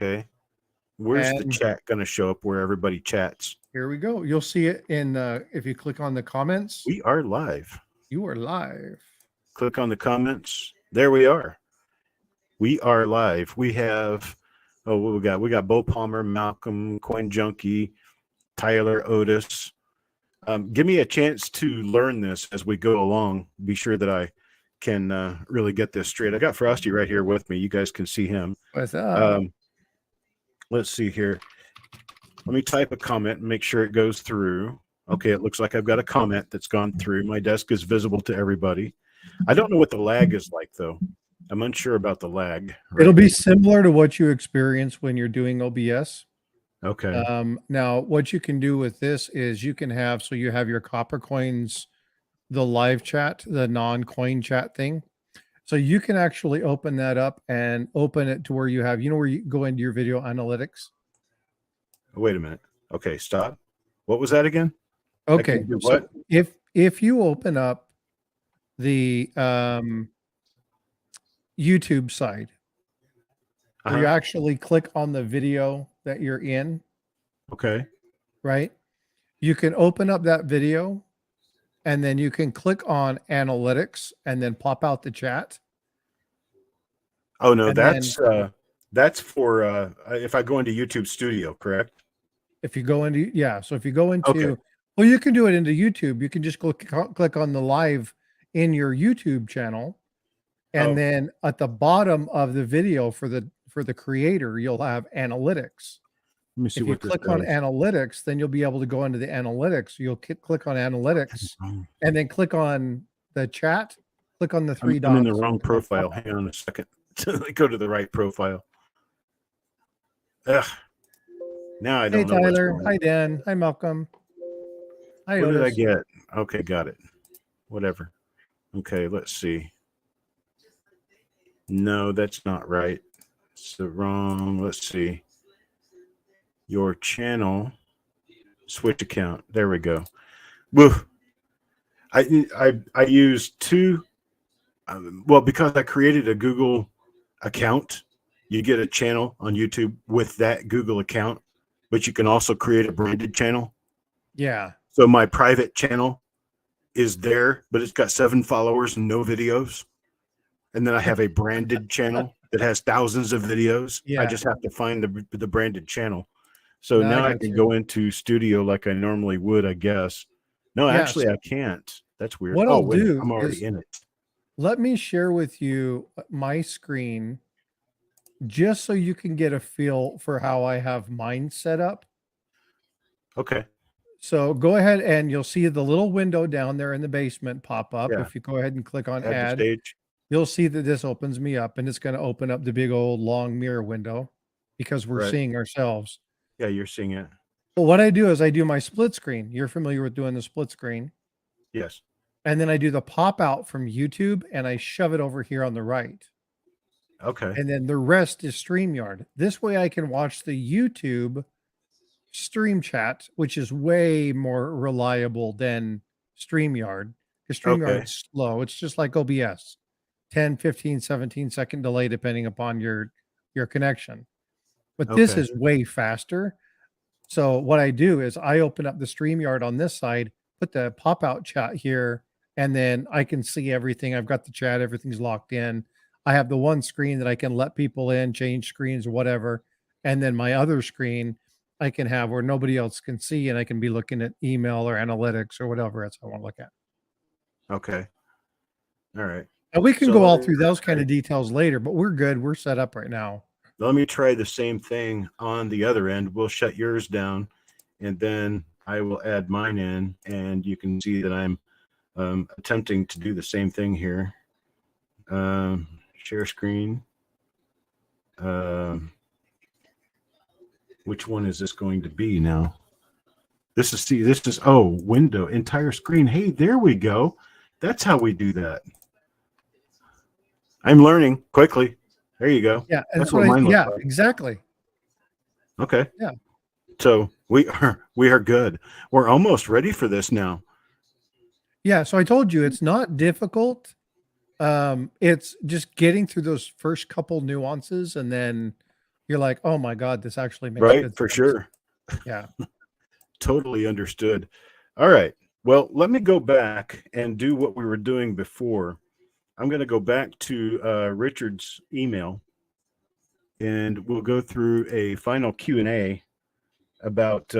Okay. Where's the And chat going to show up where everybody chats? here we go. You'll see it in if you click on the comments. We are live. You are live. Click on the comments. There we are. We are live. We have, oh, what we got? We got Bo Palmer, Malcolm, Coin Junkie, Tyler Otis. Give me a chance to learn this as we go along. Be sure that I can really get this straight. I got Frosty right here with me. You guys can see him. What's up? Let's see here. Let me type a comment and make sure it goes through. Okay, it looks like I've got a comment that's gone through. My desk is visible to everybody. I don't know what the lag is like, though. I'm unsure about the lag. Right? It'll be similar to what you experience when you're doing OBS. Okay. Now, what you can do with this is you can have, so you have your Coppercoins, the live chat, the non-coin chat thing. So you can actually open that up and open it to where you have, you know, where you go into your video analytics. Wait a minute. Okay, stop. What was that again? Okay. So if you open up the YouTube side, where you actually click on the video that you're in. Okay. Right. You can open up that video and then you can click on analytics and then pop out the chat. Oh no, that's for if I go into YouTube Studio, correct? If you go into, yeah. So if you go into, well, you can do it into YouTube. You can just click on the live in your YouTube channel. And then at the bottom of the video for the creator, you'll have analytics. Let me see if you click on analytics, then you'll be able to go into the analytics. You'll click on analytics and then click on the chat. Click on the three dots. I'm in the wrong profile. Hang on a second. Go to the right profile. Ugh. Now I don't know. Hey, Tyler. Hi, Dan. Hi, Malcolm. Hi, what did I get? Okay, got it. Whatever. Okay, let's see. No, that's not right. It's the wrong. Let's see. Your channel. Switch account. There we go. Woo. I used two. Well, because I created a Google account, you get a channel on YouTube with that Google account, but you can also create a branded channel. Yeah. So my private channel is there, but it's got 7 followers and no videos. And then I have a branded channel that has thousands of videos. Yeah. I just have to find the branded channel. So now I can go into Studio like I normally would, I guess. No, actually I can't. That's weird. What I'll do I'm already in it. Let me share with you my screen just so you can get a feel for how I have mine set up. Okay. So go ahead and you'll see the little window down there in the basement pop up. Yeah. If you go ahead and click on add, you'll see that this opens me up and it's going to open up the big old long mirror window because we're seeing ourselves. Yeah, you're seeing it. Well, what I do is I do my split screen. You're familiar with doing the split screen? Yes. And then I do the pop out from YouTube and I shove it over here on the right. Okay. And then the rest is StreamYard. This way I can watch the YouTube stream chat, which is way more reliable than StreamYard. Because StreamYard is slow. It's just like OBS. 10, 15, 17-second delay depending upon your connection. But this is way faster. So what I do is I open up the StreamYard on this side, put the pop-out chat here, and then I can see everything. I've got the chat. Everything's locked in. I have the one screen that I can let people in, change screens or whatever. And then my other screen I can have where nobody else can see, and I can be looking at email or analytics or whatever else I want to look at. Okay. All right. And we can go all through those kind of details later, but we're good. We're set up right now. Let me try the same thing on the other end. We'll shut yours down, and then I will add mine in, and you can see that I'm attempting to do the same thing here. Share screen. Which one is this going to be now? This is window, entire screen. Hey, there we go. That's how we do that. I'm learning quickly. There you go. Yeah, that's what mine looks like. Exactly. Okay. Yeah. So we are good. We're almost ready for this now. Yeah. So I told you it's not difficult. It's just getting through those first couple nuances, and then you're like, oh my God, this actually makes Right, good for sense. sure. Yeah. Totally understood. All right. Well, let me go back and do what we were doing before. I'm going to go back to Richard's email, and we'll go through a final Q&A about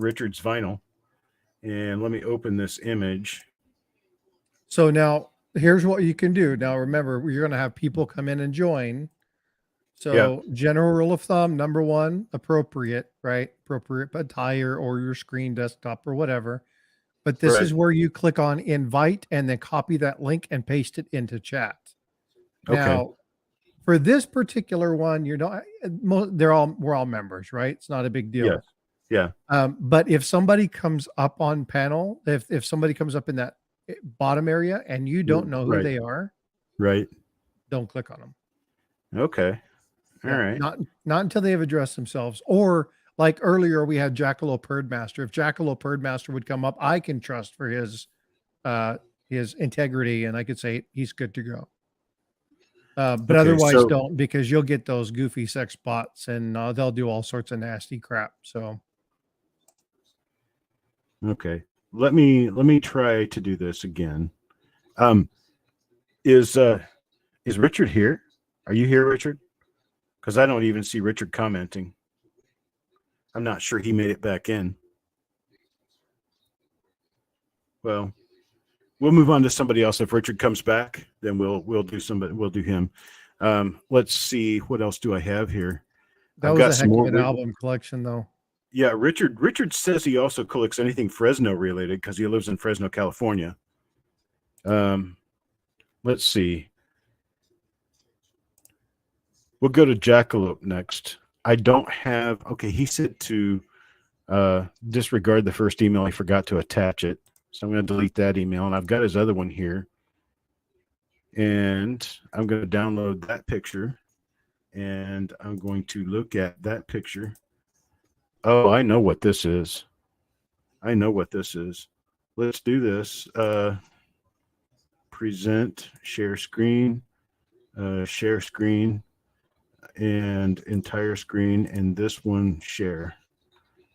Richard's vinyl. And let me open this image. So now here's what you can do. Now remember, you're going to have people come in and join. Yeah. So general rule of thumb, number one, appropriate, right? Appropriate attire or your screen, desktop, or whatever. But this Right. is where you click on invite and then copy that link and paste it into chat. Okay. Now, for this particular one, you're not, we're all members, right? It's not a big Yes. deal. Yeah. But if somebody comes up on panel, if somebody comes up in that bottom area and you don't know who Right. they are, Right. don't click on them. Okay. All Yeah, right. not until they have addressed themselves. Or like earlier, we had Jackalope Herdmaster. If Jackalope Herdmaster would come up, I can trust for his integrity, and I could say he's good to go. But Okay. otherwise, So, don't, because you'll get those goofy sex bots, and they'll do all sorts of nasty crap. So okay. Let me try to do this again. Um, is Richard here? Are you here, Richard? Because I don't even see Richard commenting. I'm not sure he made it back in. Well, we'll move on to somebody else. If Richard comes back, then we'll do somebody. We'll do him. Let's see, what else do I have here? that I've was got a some heck of more. an album collection, though. Yeah, Richard says he also collects anything Fresno related because he lives in Fresno, California. Let's see. We'll go to Jackalope next. I don't have. Okay, he said to disregard the first email. I forgot to attach it, so I'm going to delete that email. And I've got his other one here, and I'm going to download that picture, and I'm going to look at that picture. Oh, I know what this is. I know what this is. Let's do this. Present, share screen, and entire screen, and this one share.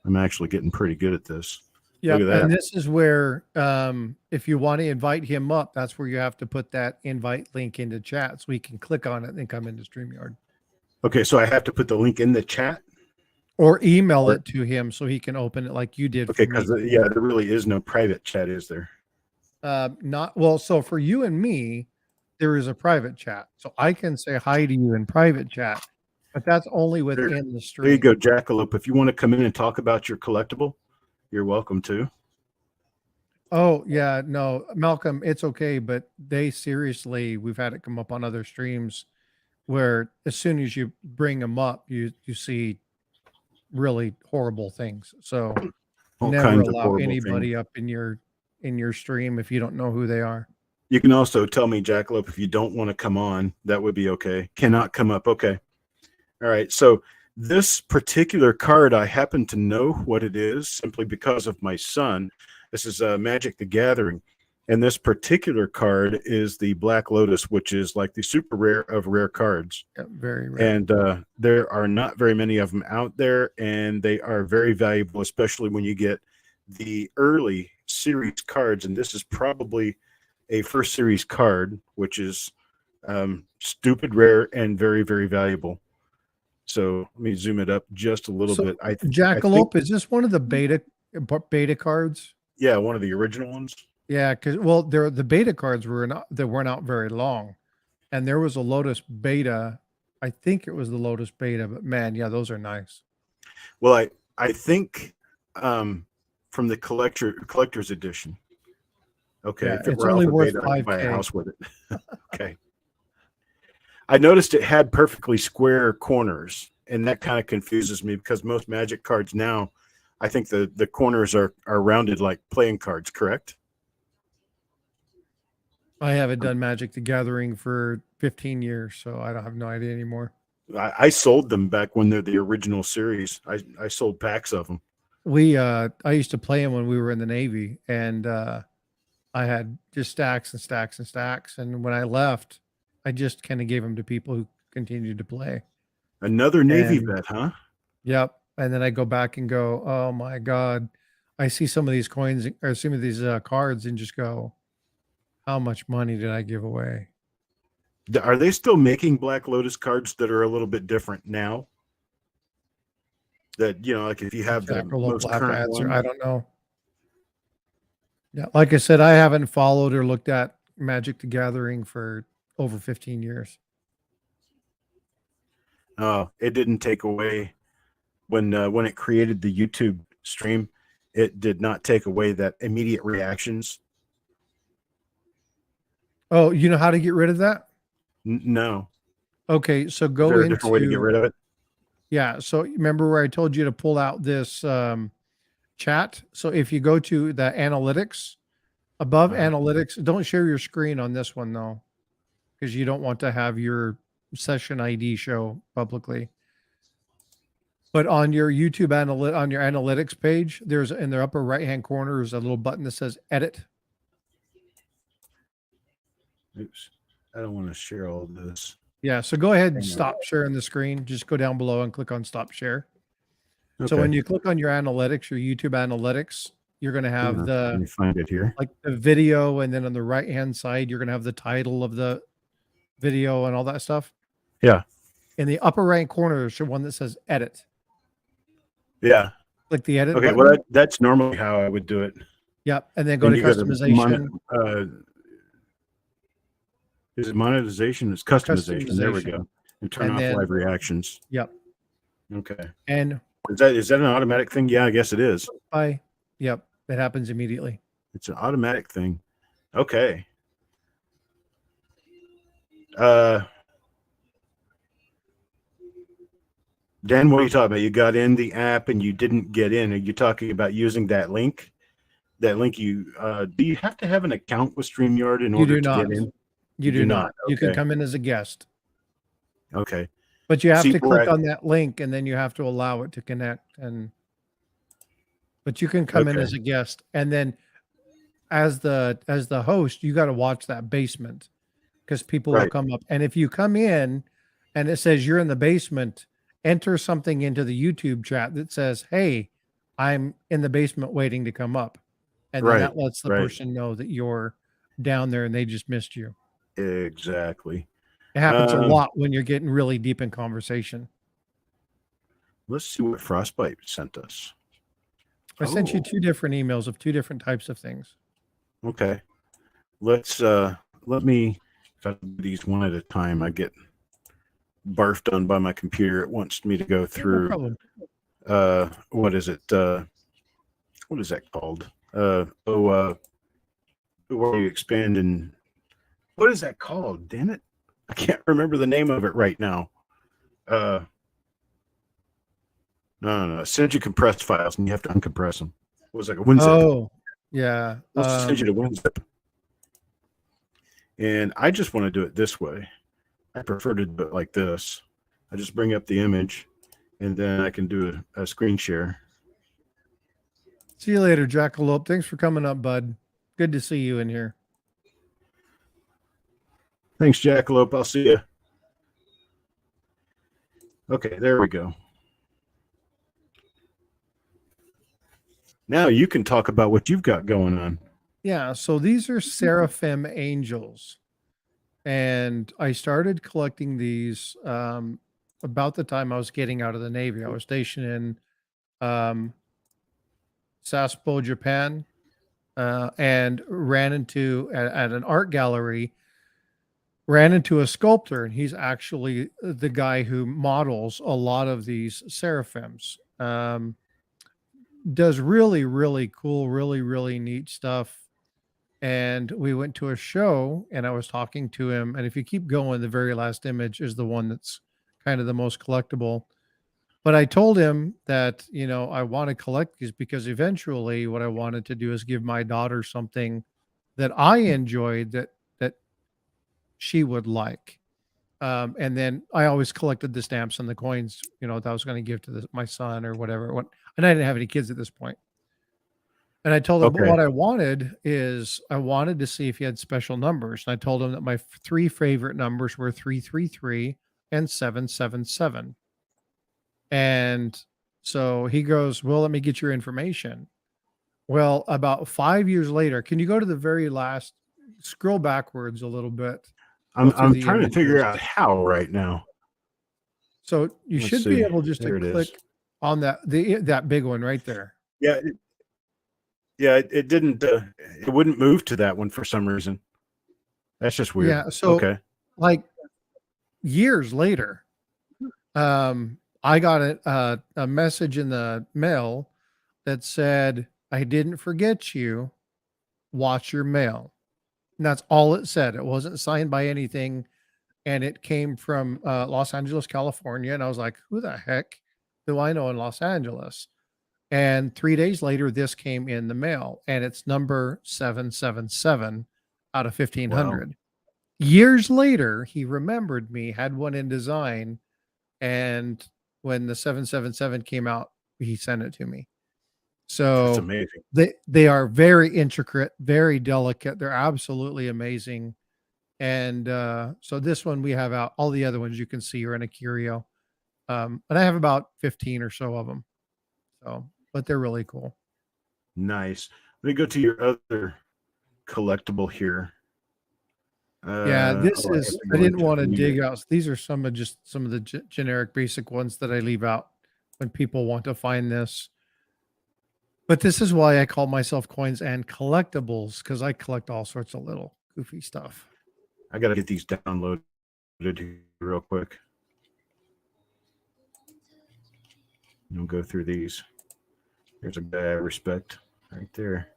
I'm actually getting pretty good at this. Look Yep, at that. and this is where, if you want to invite him up, that's where you have to put that invite link into chat so he can click on it and come into StreamYard. Okay, so I have to put the link in the chat? Or email it to him so he can open it like you did Okay, for me. because, yeah, there really is no private chat, is there? Not well, so for you and me, there is a private chat. So I can say hi to you in private chat, but that's only within the There you stream. go, Jackalope. If you want to come in and talk about your collectible, you're welcome to. Oh, yeah, no, Malcolm, it's okay, but we've had it come up on other streams where as soon as you bring them up, you see really horrible things. So All never kinds of allow horrible things. anybody up in your stream if you don't know who they are. You can also tell me, Jackalope, if you don't want to come on, that would be okay. Cannot come up. Okay. All right. So this particular card, I happen to know what it is simply because of my son. This is Magic the Gathering. And this particular card is the Black Lotus, which is like the super rare of rare cards. Yeah, very rare. And there are not very many of them out there, and they are very valuable, especially when you get the early series cards. And this is probably a first series card, which is stupid rare and very, very valuable. So let me zoom it up just a little bit. Jackalope, is this one of the beta cards? Yeah, one of the original ones. Yeah, because the beta cards weren't out very long, and there was a Lotus beta. I think it was the Lotus beta, but man, yeah, those are nice. Well, I think from the collector's edition. Okay, Yeah, if it it's were only alpha worth beta, I could buy a 5K. house with it. Okay. I noticed it had perfectly square corners, and that kind of confuses me because most Magic cards now, I think the corners are rounded like playing cards, correct? I haven't done Magic the Gathering for 15 years, so I don't have no idea anymore. I sold them back when they're the original series. I sold packs of them. I used to play them when we were in the Navy, and I had just stacks and stacks and stacks. And when I left, I just kind of gave them to people who continued to play. Another Navy And vet, huh? yep. And then I go back and go, oh my God. I see some of these coins or some of these cards and just go, how much money did I give away? Are they still making Black Lotus cards that are a little bit different now? That, like if you have the Jackalope most will have to current answer. one. I don't know. Yeah. Like I said, I haven't followed or looked at Magic the Gathering for over 15 years. Oh, it didn't take away when it created the YouTube stream. It did not take away that immediate reactions. Oh, you know how to get rid of that? No. Okay, so Is go there a different way to get into rid of it? yeah. So remember where I told you to pull out this chat? So if you go to the analytics, above Uh-huh. analytics, don't share your screen on this one though, because you don't want to have your session ID show publicly. But on your YouTube on your analytics page, there's in the upper right hand corner there's a little button that says edit. Oops. I don't want to share all this. Yeah, so go ahead and Hang on. stop sharing the screen. Just go down below and click on stop share. So Okay. when you click on your analytics, your YouTube analytics, you're going to have Let me find it here. like the video, and then on the right hand side, you're going to have the title of the video and all that stuff. Yeah. In the upper right corner, there's one that says edit. Yeah. Click the edit Okay. button. Well, that's normally how I would do it. Yep. And then go to customization. Is it monetization? It's customization. There we go. And turn off live reactions. Yep. Okay. And is that an automatic thing? Yeah, I guess it is. Yep. It happens immediately. It's an automatic thing. Okay. Dan, what are you talking about? You got in the app and you didn't get in. Are you talking about using that link? That link do you have to have an account with StreamYard in order to get in? You do not. Okay. You can come in as a guest. Okay. But you have to click on that link and then you have to allow it to connect. But you can come in as a guest, and then as the host, you got to watch that basement because people will come up. And if you come in and it says you're in the basement, enter something into the YouTube chat that says, "Hey, I'm in the basement waiting to come up," and then that lets the person know that you're down there and they just missed you. Exactly. It happens a lot when you're getting really deep in conversation. Let's see what Frostbite sent us. I sent you 2 different emails of 2 different types of things. Okay. Let me, if I do these one at a time, I get barfed on by my computer. It wants me to go through, what is it? What is that called? Where you expand and, what is that called? Damn it. I can't remember the name of it right now. No. Send you compressed files and you have to uncompress them. What was like a WinZip? Oh, yeah. Let's send you to WinZip. And I just want to do it this way. I prefer to do it like this. I just bring up the image and then I can do a screen share. See you later, Jackalope. Thanks for coming up, bud. Good to see you in here. Thanks, Jackalope. I'll see you. Okay, there we go. Now you can talk about what you've got going on. Yeah, so these are Seraphim angels. And I started collecting these about the time I was getting out of the Navy. I was stationed in Sasebo, Japan, and ran into at an art gallery, ran into a sculptor, and he's actually the guy who models a lot of these seraphims. Does really, really cool, really, really neat stuff. And we went to a show and I was talking to him. And if you keep going, the very last image is the one that's kind of the most collectible. But I told him that, I want to collect these because eventually what I wanted to do is give my daughter something that I enjoyed that she would like. And then I always collected the stamps and the coins, that I was going to give to my son or whatever. And I didn't have any kids at this point. And I told him, but what I wanted is I wanted to see if he had special numbers. And I told him that my 3 favorite numbers were 333 and 777. And so he goes, well, let me get your information. Well, about 5 years later, can you go to the very last, scroll backwards a little bit, go through I'm the trying to figure images. out how right now. So you Let's should be see. able just to There it is. click on that big one right there. Yeah, it didn't. It wouldn't move to that one for some reason. That's just weird. Yeah. So Okay. like years later, I got a message in the mail that said, I didn't forget you. Watch your mail. And that's all it said. It wasn't signed by anything. And it came from Los Angeles, California. And I was like, who the heck do I know in Los Angeles? And 3 days later, this came in the mail, and it's number 777 out of Wow. 1500. Years later, he remembered me, had one in design, and when the 777 came out, he sent it to me. That's So amazing. they are very intricate, very delicate. They're absolutely amazing. And so this one we have out. All the other ones you can see are in a curio. And I have about 15 or so of them. So, but they're really cool. Nice. Let me go to your other collectible here. Yeah, I this have is, to I go didn't into want to the. dig out. These are some of the generic basic ones that I leave out when people want to find this. But this is why I call myself Coins and Collectibles, because I collect all sorts of little goofy stuff. I got to get these downloaded here real quick. We'll go through these. There's a guy I respect right there.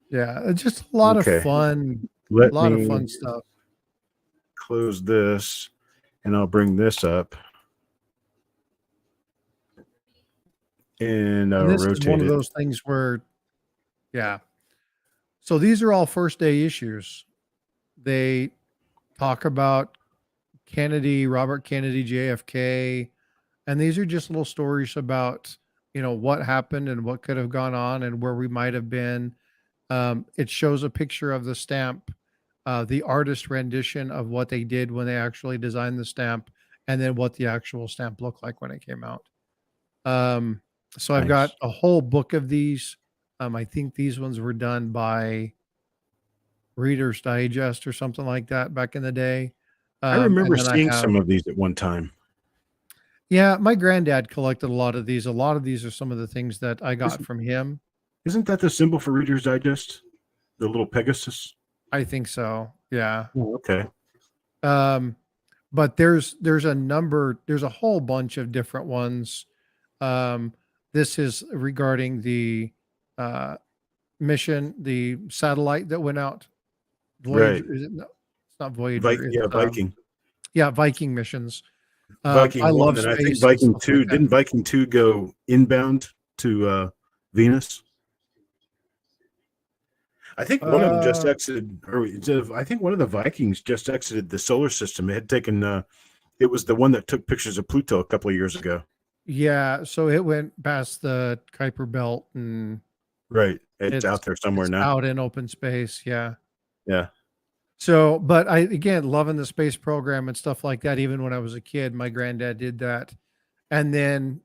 Yeah, it's just a lot of Okay. fun, Let a lot of me fun stuff. close this, and I'll bring this up and And this is one rotate of it. those things where, yeah. So these are all first day issues. They talk about Kennedy, Robert Kennedy, JFK, and these are just little stories about, what happened and what could have gone on and where we might have been. It shows a picture of the stamp, the artist rendition of what they did when they actually designed the stamp, and then what the actual stamp looked like when it came out. Um, so I've got Nice. a whole book of these. I think these ones were done by Reader's Digest or something like that back in the day. I And remember then I seeing have, some of these at one time. yeah, my granddad collected a lot of these. A lot of these are some of the things that I got Isn't, from him. isn't that the symbol for Reader's Digest? The little Pegasus? I think so. Yeah. Oh, okay. Um, but there's a whole bunch of different ones. Um, this is regarding the uh, mission, the satellite that went out. Voyager, Right. is it? No, it's not Voyager. It's Yeah, Viking. yeah, Viking missions. I Viking 1, love and I think space and Viking stuff like 2. that. Didn't Viking 2 go inbound to Venus? I think one of them just Uh, exited, I think one of the Vikings just exited the solar system. It had taken, it was the one that took pictures of Pluto a couple of years ago. yeah, so it went past the Kuiper Belt and Right. It's it's out there somewhere it's now. out in open space. Yeah. Yeah. So, but I again loving the space program and stuff like that. Even when I was a kid, my granddad did that, and then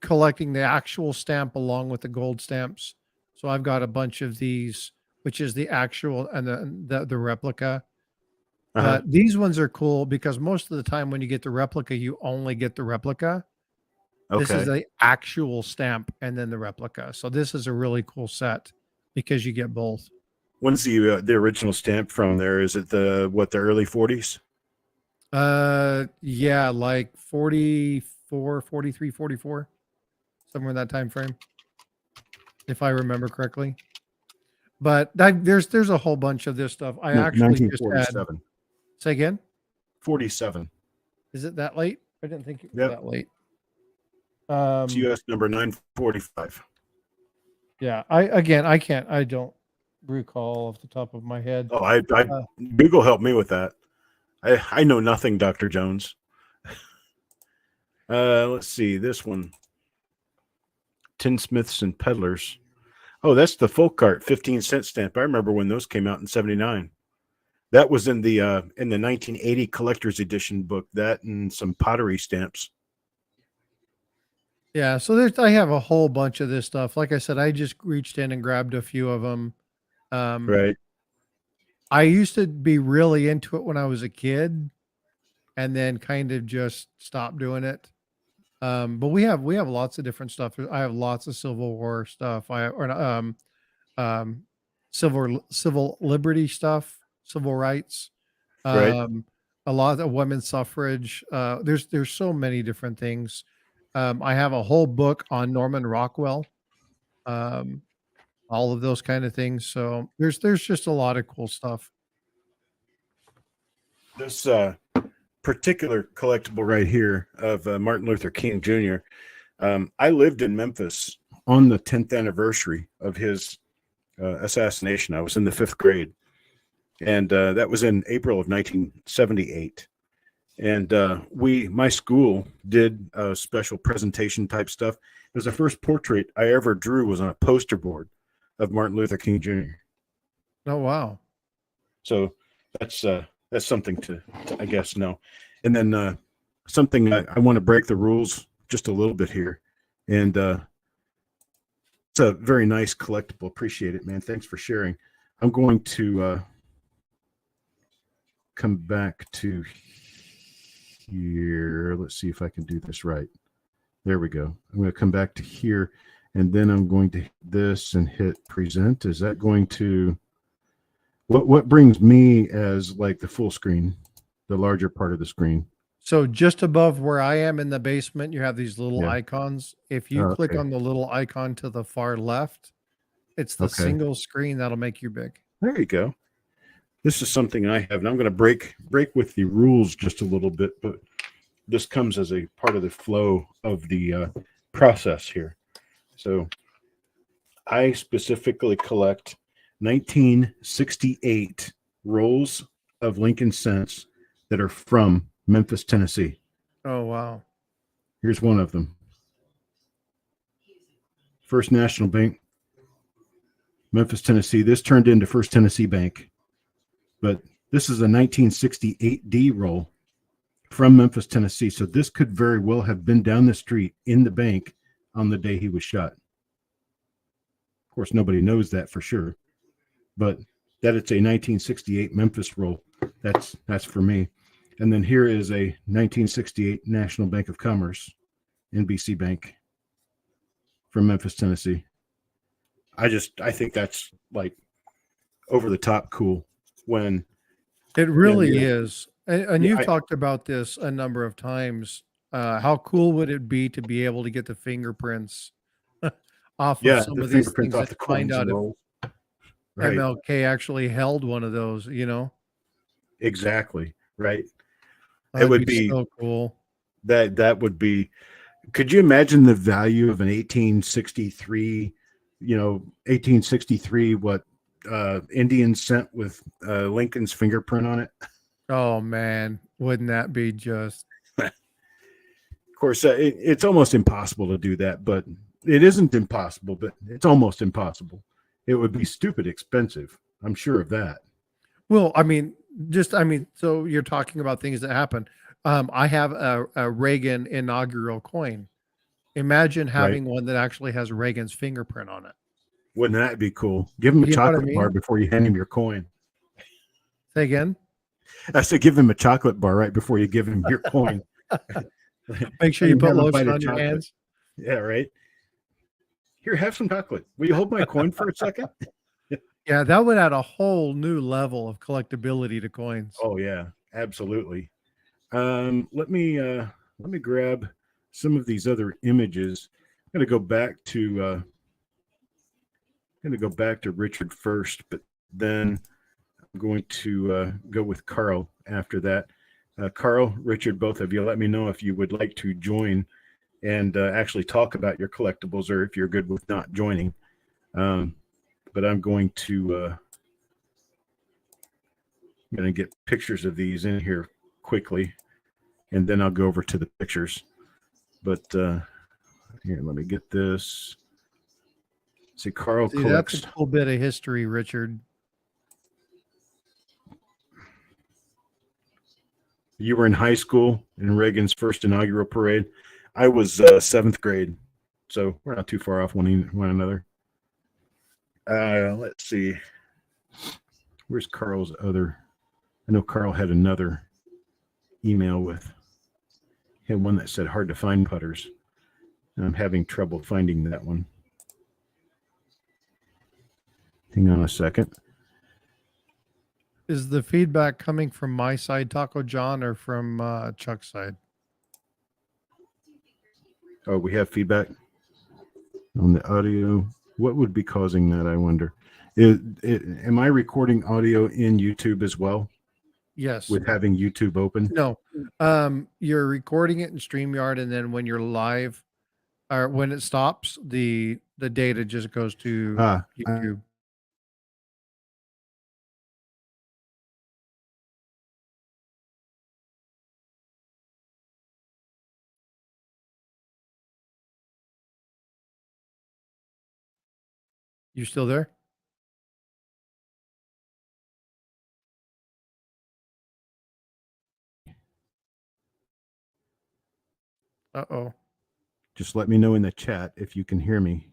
collecting the actual stamp along with the gold stamps. So I've got a bunch of these, which is the actual and the replica. Uh-huh. But these ones are cool because most of the time when you get the replica, you only get the replica. This is Okay. the actual stamp and then the replica. So this is a really cool set because you get both. When's the original stamp from there? Is it the early 40s? Yeah, like 44, 43, 44, somewhere in that time frame, if I remember correctly. But there's a whole bunch of this stuff. I No, actually just had, 1947. say again, 47. is it that late? I didn't think it was Yep. that late. It's US number 945. Yeah, I don't recall off the top of my head. Oh, I Uh, Google helped me with that. I know nothing, Dr. Jones. Let's see this one. Tinsmiths and Peddlers. Oh, that's the folk art 15-cent stamp. I remember when those came out in 79. That was in the 1980 collector's edition book. That and some pottery stamps. Yeah, so I have a whole bunch of this stuff. Like I said, I just reached in and grabbed a few of them. Um, Right. I used to be really into it when I was a kid, and then kind of just stopped doing it. But we have lots of different stuff. I have lots of Civil War stuff. Um, civil liberty stuff, civil rights. Right. Um, a lot of women's suffrage. There's so many different things. I have a whole book on Norman Rockwell. Um, all of those kind of things. So there's just a lot of cool stuff. This particular collectible right here of Martin Luther King Jr. I lived in Memphis on the 10th anniversary of his assassination. I was in the 5th grade, and that was in April of 1978. And my school did special presentation type stuff. It was the first portrait I ever drew was on a poster board of Martin Luther King Jr. Oh wow. So that's something to I guess know. And then something I want to break the rules just a little bit here, and it's a very nice collectible. Appreciate it, man. Thanks for sharing. I'm going to come back to here. Let's see if I can do this right. There we go. I'm going to come back to here, and then I'm going to hit this and hit present. Is that going to what brings me as like the full screen, the larger part of the screen? So just above where I am in the basement, you have these little Yeah. icons. If you Oh, click okay. on the little icon to the far left, it's the Okay. single screen that'll make you big. There you go. This is something I have, and I'm going to break with the rules just a little bit, but this comes as a part of the flow of the process here. So I specifically collect 1968 rolls of Lincoln cents that are from Memphis, Tennessee. Oh wow. Here's one of them. First National Bank, Memphis, Tennessee. This turned into First Tennessee Bank, but this is a 1968 D roll from Memphis, Tennessee. So this could very well have been down the street in the bank on the day he was shot. Of course, nobody knows that for sure, but that it's a 1968 Memphis roll, that's for me. And then here is a 1968 National Bank of Commerce, NBC Bank, from Memphis, Tennessee. I think that's like over the top cool when It really yeah, is. And yeah, you've talked about this a number of times. How cool would it be to be able to get the fingerprints off of some the of these fingerprints things off and the find coins out and if rolls. Right. MLK actually held one of those, you know? Exactly. Right. It That'd would be be so cool. that would be, could you imagine the value of an 1863, 1863, what Indian cent with Lincoln's fingerprint on it? Oh man, wouldn't that be just Of course, it's almost impossible to do that, but it isn't impossible, but it's almost impossible. It would be stupid expensive. I'm sure of that. well, so you're talking about things that happen. I have a Reagan inaugural coin. Imagine Right. having one that actually has Reagan's fingerprint on it. Wouldn't that be cool? Give him a You know what I chocolate bar mean? before you hand him your coin. Say again. I said, give him a chocolate bar right before you give him your coin. Make sure Let you him put have a bite lotion of on your chocolate. hands. Yeah, right. Here, have some chocolate. Will you hold my coin for a second? Yeah, that would add a whole new level of collectability to coins. Oh yeah, absolutely. Let me grab some of these other images. I'm gonna go back to Richard first, but then I'm going to go with Carl after that. Carl, Richard, both of you, let me know if you would like to join and actually talk about your collectibles, or if you're good with not joining. But I'm going to get pictures of these in here quickly, and then I'll go over to the pictures. But here, let me get this. See, Carl See, that's a collects. cool bit of history, Richard. You were in high school in Reagan's first inaugural parade. I was 7th grade. So we're not too far off one another. Let's see. Where's Carl's other? I know Carl had another email with. He had one that said hard to find putters. And I'm having trouble finding that one. Hang on a second. Is the feedback coming from my side, Taco John, or from Chuck's side? Oh, we have feedback on the audio. What would be causing that, I wonder? Am I recording audio in YouTube as well? Yes. With having YouTube open? No. You're recording it in StreamYard, and then when you're live, or when it stops, the data just goes to YouTube. You still there? Uh-oh. Just let me know in the chat if you can hear me.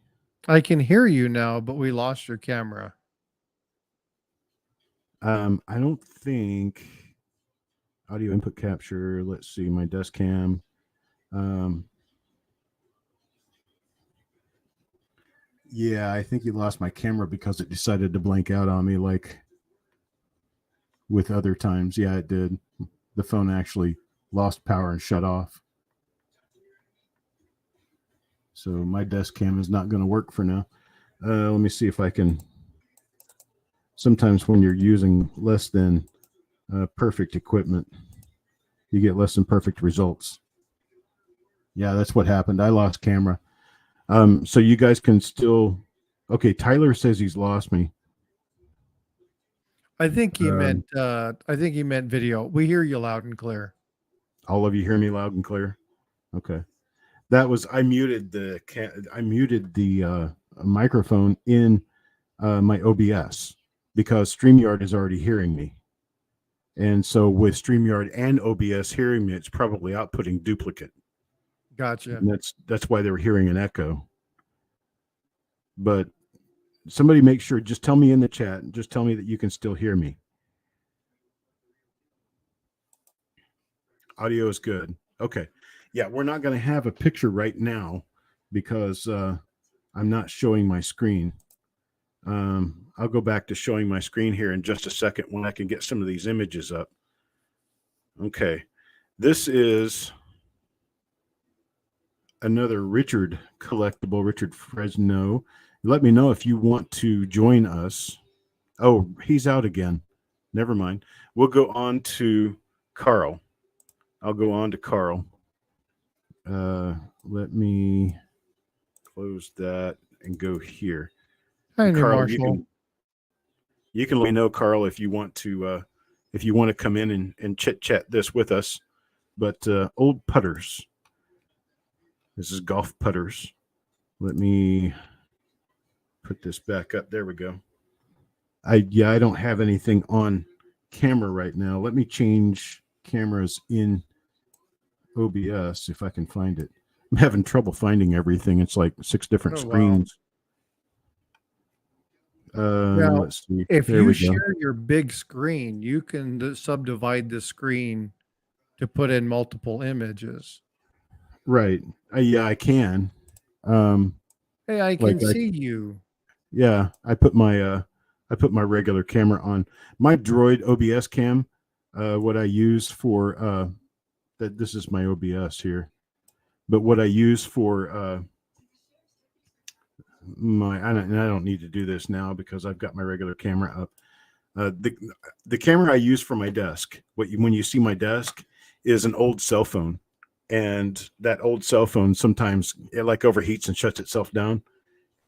I can hear you now, but we lost your camera. I don't think audio input capture. Let's see my desk cam. Yeah, I think you lost my camera because it decided to blank out on me like with other times. Yeah, it did. The phone actually lost power and shut off. So my desk cam is not going to work for now. Let me see if I can. Sometimes when you're using less than perfect equipment, you get less than perfect results. Yeah, that's what happened. I lost camera. So you guys can still. Okay, Tyler says he's lost me. I think he meant video. We hear you loud and clear. All of you hear me loud and clear? Okay. That was I muted the microphone in my OBS because StreamYard is already hearing me. And so with StreamYard and OBS hearing me, it's probably outputting duplicate. Gotcha. And that's why they were hearing an echo. But somebody make sure, just tell me in the chat, just tell me that you can still hear me. Audio is good. Okay. Yeah, we're not going to have a picture right now because I'm not showing my screen. I'll go back to showing my screen here in just a second when I can get some of these images up. Okay. This is another Richard collectible, Richard Fresno. Let me know if you want to join us. Oh, he's out again. Never mind. We'll go on to Carl. I'll go on to Carl. Let me close that and go here. Hi, Carl, Marshall. you can let me know, Carl, if you want to come in and chit chat this with us. But old putters. This is golf putters. Let me put this back up. There we go. I don't have anything on camera right now. Let me change cameras in OBS if I can find it. I'm having trouble finding everything. It's like 6 different screens. Now, let's see. If there you we share go. your big screen, you can subdivide the screen to put in multiple images. Right. Yeah, I can. Hey, I can see you. Yeah, I put my regular camera on. My Droid OBS cam, what I use for that this is my OBS here. But what I use for I don't need to do this now because I've got my regular camera up. The camera I use for my desk, when you see my desk, is an old cell phone, and that old cell phone sometimes it like overheats and shuts itself down,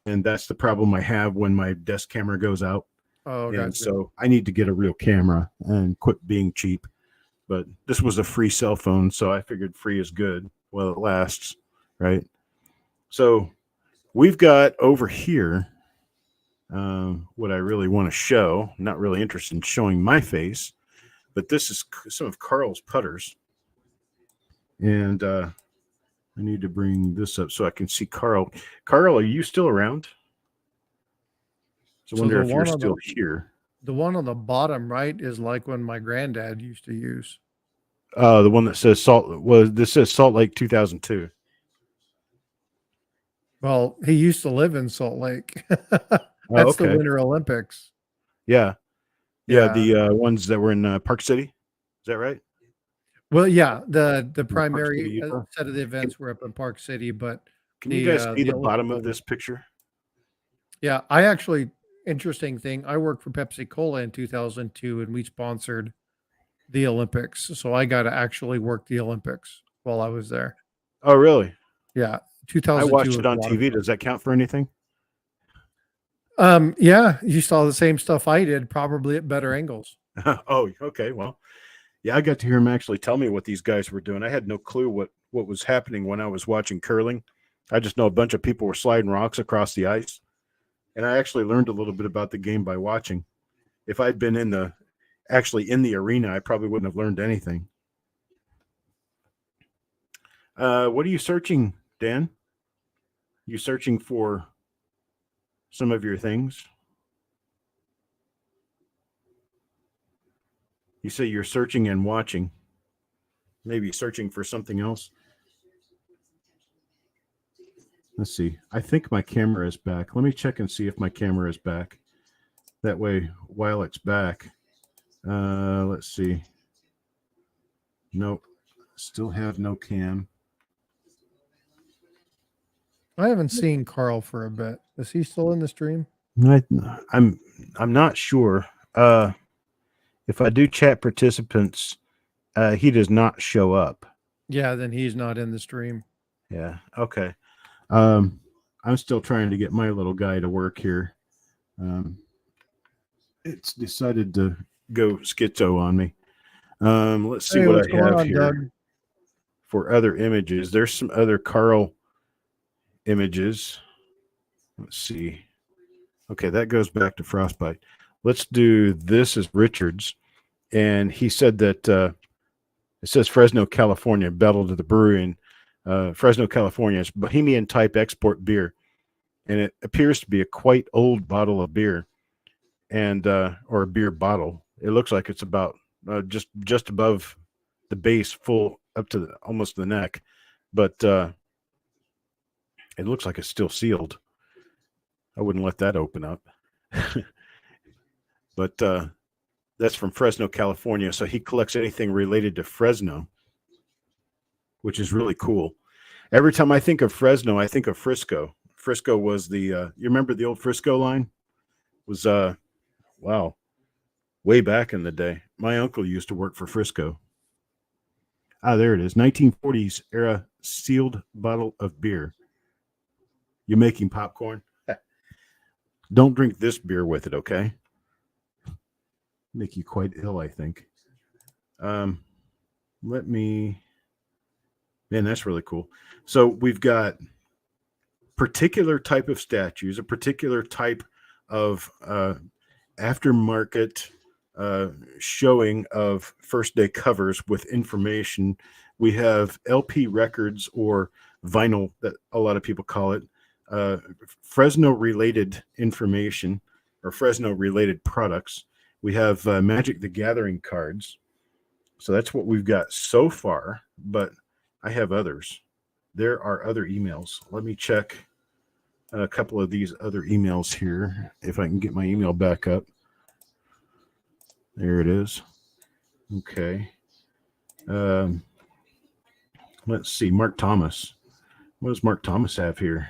and that's the problem I have when my desk camera goes out. Oh, and gotcha. So I need to get a real camera and quit being cheap. But this was a free cell phone, so I figured free is good while it lasts, right? So we've got over here what I really want to show. I'm not really interested in showing my face, but this is some of Carl's putters. And I need to bring this up so I can see Carl. Carl, are you still around? So I wonder if you're still here. The one on the bottom right is like one my granddad used to use. The one that says this says Salt Lake 2002. Well, he used to live in Salt Lake. Oh, That's the okay. Winter Olympics. Yeah. Yeah. The ones that were in Park City. Is that right? Well, yeah, the Park primary City, Utah. set of the events were up in Park City, but Can you guys see the bottom Olympic of this picture? Yeah, I actually interesting thing, I worked for Pepsi Cola in 2002 and we sponsored the Olympics. So I got to actually work the Olympics while I was there. Oh, really? Yeah, I 2002 watched it was a on lot of TV. fun. Does that count for anything? Yeah, you saw the same stuff I did, probably at better angles. Oh, okay. Well, yeah, I got to hear him actually tell me what these guys were doing. I had no clue what was happening when I was watching curling. I just know a bunch of people were sliding rocks across the ice, and I actually learned a little bit about the game by watching. If I'd been actually in the arena, I probably wouldn't have learned anything. What are you searching, Dan? You searching for some of your things? You say you're searching and watching. Maybe searching for something else. Let's see. I think my camera is back. Let me check and see if my camera is back. That way, while it's back, let's see. Nope. Still have no cam. I haven't seen Carl for a bit. Is he still in the stream? I'm not sure. If I do chat participants, he does not show up. Yeah, then he's not in the stream. Yeah. Okay. I'm still trying to get my little guy to work here. It's decided to go schizo on me. Let's see what I have here Doug? for other images. There's some other Carl images. Let's see. Okay, that goes back to Frostbite. Let's do this as Richards. And he said that it says Fresno, California, battle to the brewery in Fresno, California. It's Bohemian type export beer. And it appears to be a quite old bottle of beer and or a beer bottle. It looks like it's about just above the base, full up to almost the neck. But it looks like it's still sealed. I wouldn't let that open up. But that's from Fresno, California. So he collects anything related to Fresno, which is really cool. Every time I think of Fresno, I think of Frisco. Frisco was the you remember the old Frisco line? Was wow, way back in the day. My uncle used to work for Frisco. Ah, there it is. 1940s era sealed bottle of beer. You making popcorn? Don't drink this beer with it, okay? Make you quite ill, I think. Let me. Man, that's really cool. So we've got particular type of statues, a particular type of aftermarket showing of first day covers with information. We have LP records or vinyl that a lot of people call it. Fresno related information or Fresno related products. We have Magic the Gathering cards. So that's what we've got so far, but I have others. There are other emails. Let me check a couple of these other emails here if I can get my email back up. There it is. Okay. Let's see. Mark Thomas. What does Mark Thomas have here?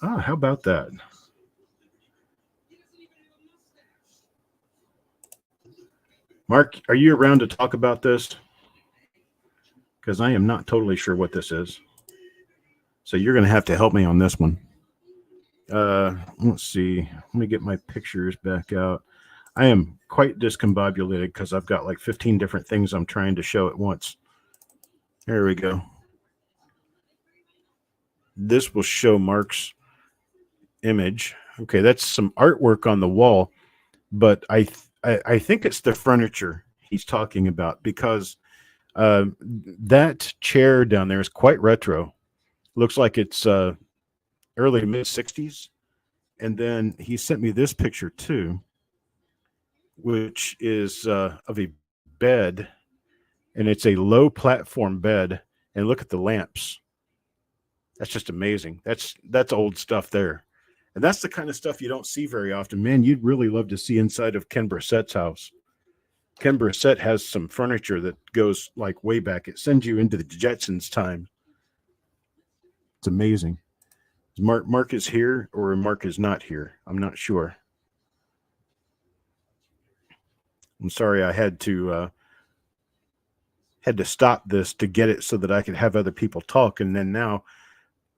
Ah, how about that? Mark, are you around to talk about this? Because I am not totally sure what this is. So you're going to have to help me on this one. Let's see. Let me get my pictures back out. I am quite discombobulated because I've got like 15 different things I'm trying to show at once. There we go. This will show Mark's image. Okay, that's some artwork on the wall, but I think it's the furniture he's talking about because that chair down there is quite retro. Looks like it's early mid 60s. And then he sent me this picture too, which is of a bed, and it's a low platform bed. And look at the lamps. That's just amazing. That's old stuff there. And that's the kind of stuff you don't see very often. Man, you'd really love to see inside of Ken Brissett's house. Ken Brissett has some furniture that goes like way back. It sends you into the Jetsons time. It's amazing. Mark is here or Mark is not here. I'm not sure. I'm sorry I had to stop this to get it so that I could have other people talk, and then now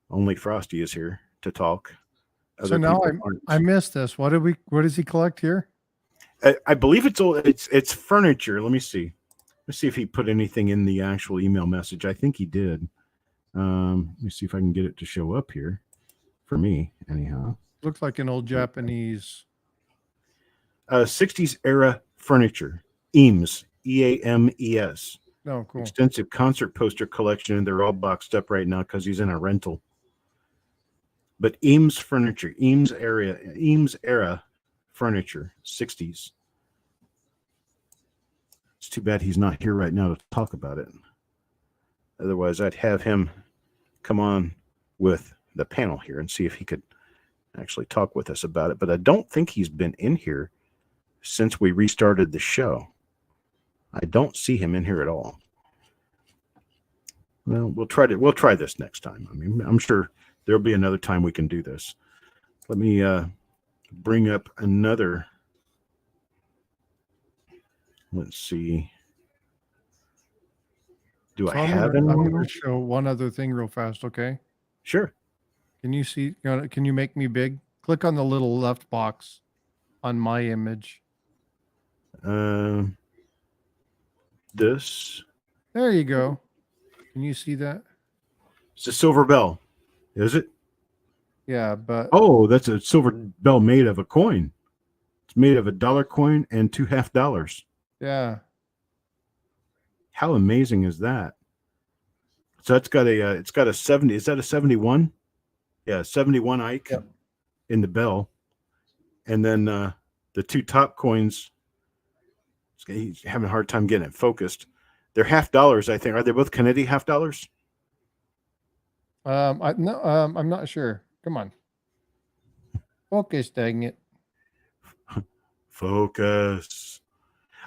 only Frosty is here to talk. So now I missed this. What does he collect here? I believe it's old. It's furniture. Let me see. Let's see if he put anything in the actual email message. I think he did. Let me see if I can get it to show up here for me. Anyhow, looks like an old Japanese 60s era furniture. Eames, EAMES. Oh, cool. Extensive concert poster collection, and they're all boxed up right now because he's in a rental. But Eames furniture, Eames era furniture, 60s. It's too bad he's not here right now to talk about it. Otherwise, I'd have him come on with the panel here and see if he could actually talk with us about it. But I don't think he's been in here since we restarted the show. I don't see him in here at all. Well, we'll try this next time. I mean, I'm sure there'll be another time we can do this. Let me bring up another. Let's see. Do I have I'm going to show one other thing real fast, okay? Sure. Can you see? Can you make me big? Click on the little left box on my image. This. There you go. Can you see that? It's a silver bell. Is it? Yeah, but oh, that's a silver bell made of a coin. It's made of a $1 coin and $2 half. Yeah. How amazing is that? So it's got a 70. Is that a 71? Yeah, 71 Ike in the bell. And then the two top coins, he's having a hard time getting it focused. They're $half, I think. Are they both Kennedy $half? I'm not sure. Come on. Focus, dang it. Focus.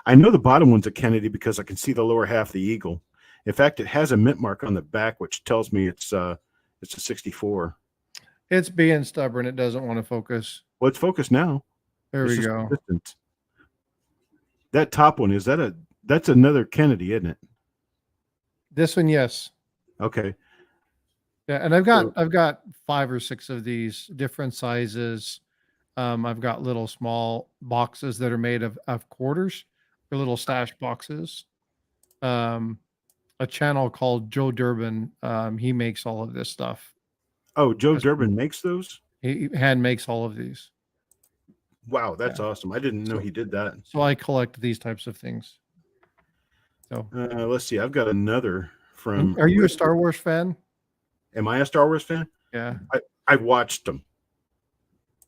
I know the bottom one's a Kennedy because I can see the lower half of the eagle. In fact, it has a mint mark on the back, which tells me it's a 64. It's being stubborn. It doesn't want to focus. Well, it's focused now. There we go. Consistent. That top one, that's another Kennedy, isn't it? This one, yes. Okay. Yeah, and I've got 5 or 6 of these different sizes. I've got little small boxes that are made of quarters, or little stash boxes. A channel called Joe Durbin. He makes all of this stuff. Oh, Joe Durbin makes those? He hand makes all of these. Wow, that's awesome. I didn't know he did that. So I collect these types of things. So let's see. I've got another from. Are you a Star Wars fan? Am I a Star Wars fan? Yeah. I watched them.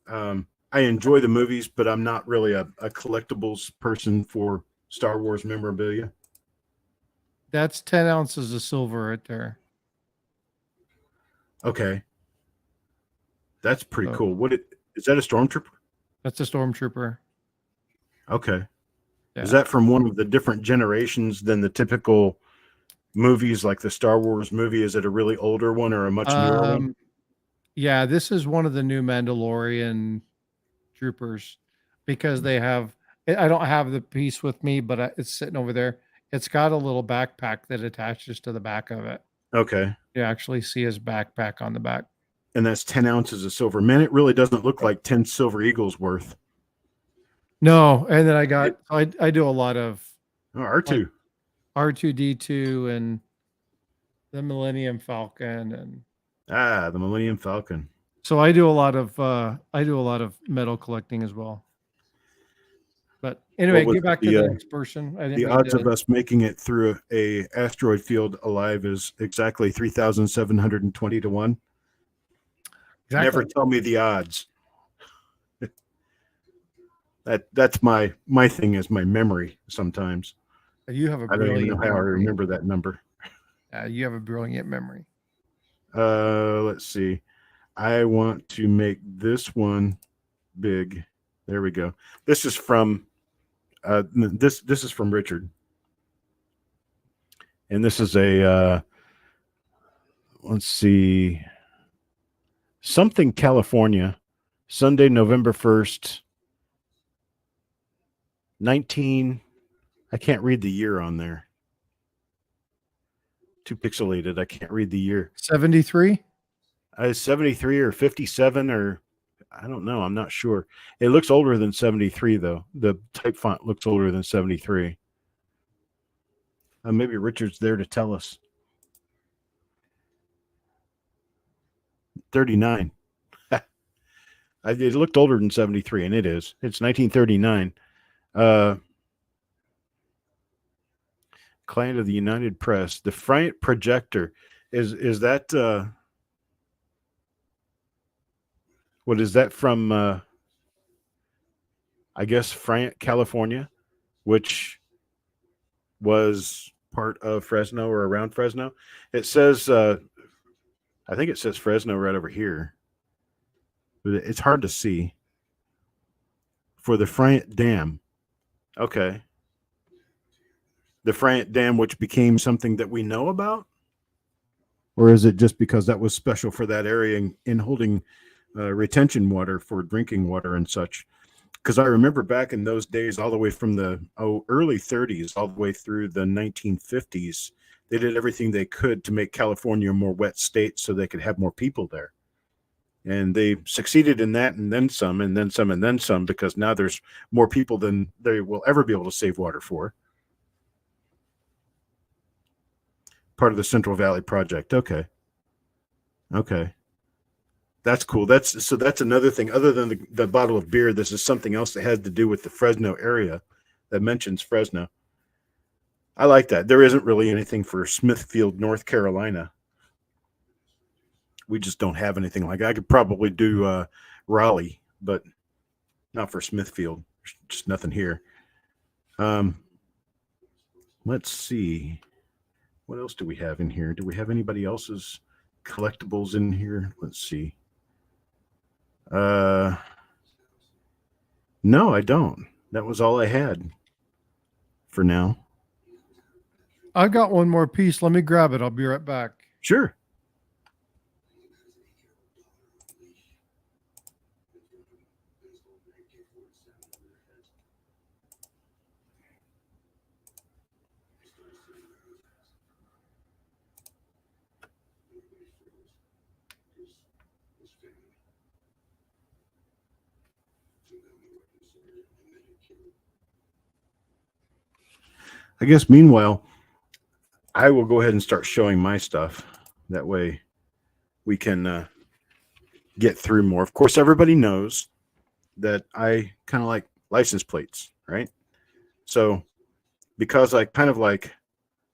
I enjoy the movies, but I'm not really a collectibles person for Star Wars memorabilia. That's 10 ounces of silver right there. Okay. That's pretty cool. Is that a stormtrooper? That's a stormtrooper. Okay. Yeah. Is that from one of the different generations than the typical movies, like the Star Wars movie? Is it a really older one or a much newer one? Yeah, this is one of the new Mandalorian troopers because they have. I don't have the piece with me, but it's sitting over there. It's got a little backpack that attaches to the back of it. Okay. You actually see his backpack on the back. And that's 10 ounces of silver. Man, it really doesn't look like 10 silver eagles worth. No, and then I do a lot of R2. Like R2D2 and the Millennium Falcon and the Millennium Falcon. So I do a lot of metal collecting as well. But anyway, was get back to the next person. I didn't the mean odds to. of us making it through a asteroid field alive is exactly 3,720 to 1. Exactly. Never tell me the odds. That's my thing is my memory sometimes. You have a I don't even know brilliant how I memory. remember that number. You have a brilliant memory. Let's see. I want to make this one big. There we go. This is from this is from Richard. And this is a let's see. Something California, Sunday, November 1st, 19. I can't read the year on there. Too pixelated. I can't read the year. 73? 73 or 57 or I don't know. I'm not sure. It looks older than 73 though. The type font looks older than 73. Maybe Richard's there to tell us. 39. It looked older than 73, and it is. It's 1939. Client of the United Press. The Friant projector. Is that what is that from I guess Friant, California, which was part of Fresno or around Fresno. It says I think it says Fresno right over here. But it's hard to see. For the Friant Dam. Okay. The Friant Dam, which became something that we know about? Or is it just because that was special for that area in holding retention water for drinking water and such? Because I remember back in those days, all the way from the early 30s, all the way through the 1950s, they did everything they could to make California a more wet state so they could have more people there. And they succeeded in that and then some, and then some, and then some, because now there's more people than they will ever be able to save water for. Part of the Central Valley Project. Okay. That's cool. That's another thing. Other than the bottle of beer, this is something else that has to do with the Fresno area that mentions Fresno. I like that. There isn't really anything for Smithfield, North Carolina. We just don't have anything like that. I could probably do Raleigh, but not for Smithfield. There's just nothing here. Let's see. What else do we have in here? Do we have anybody else's collectibles in here? Let's see. No, I don't. That was all I had for now. I've got one more piece. Let me grab it. I'll be right back. Sure. I guess meanwhile, I will go ahead and start showing my stuff. That way we can get through more. Of course, everybody knows that I kind of like license plates, right? So because I kind of like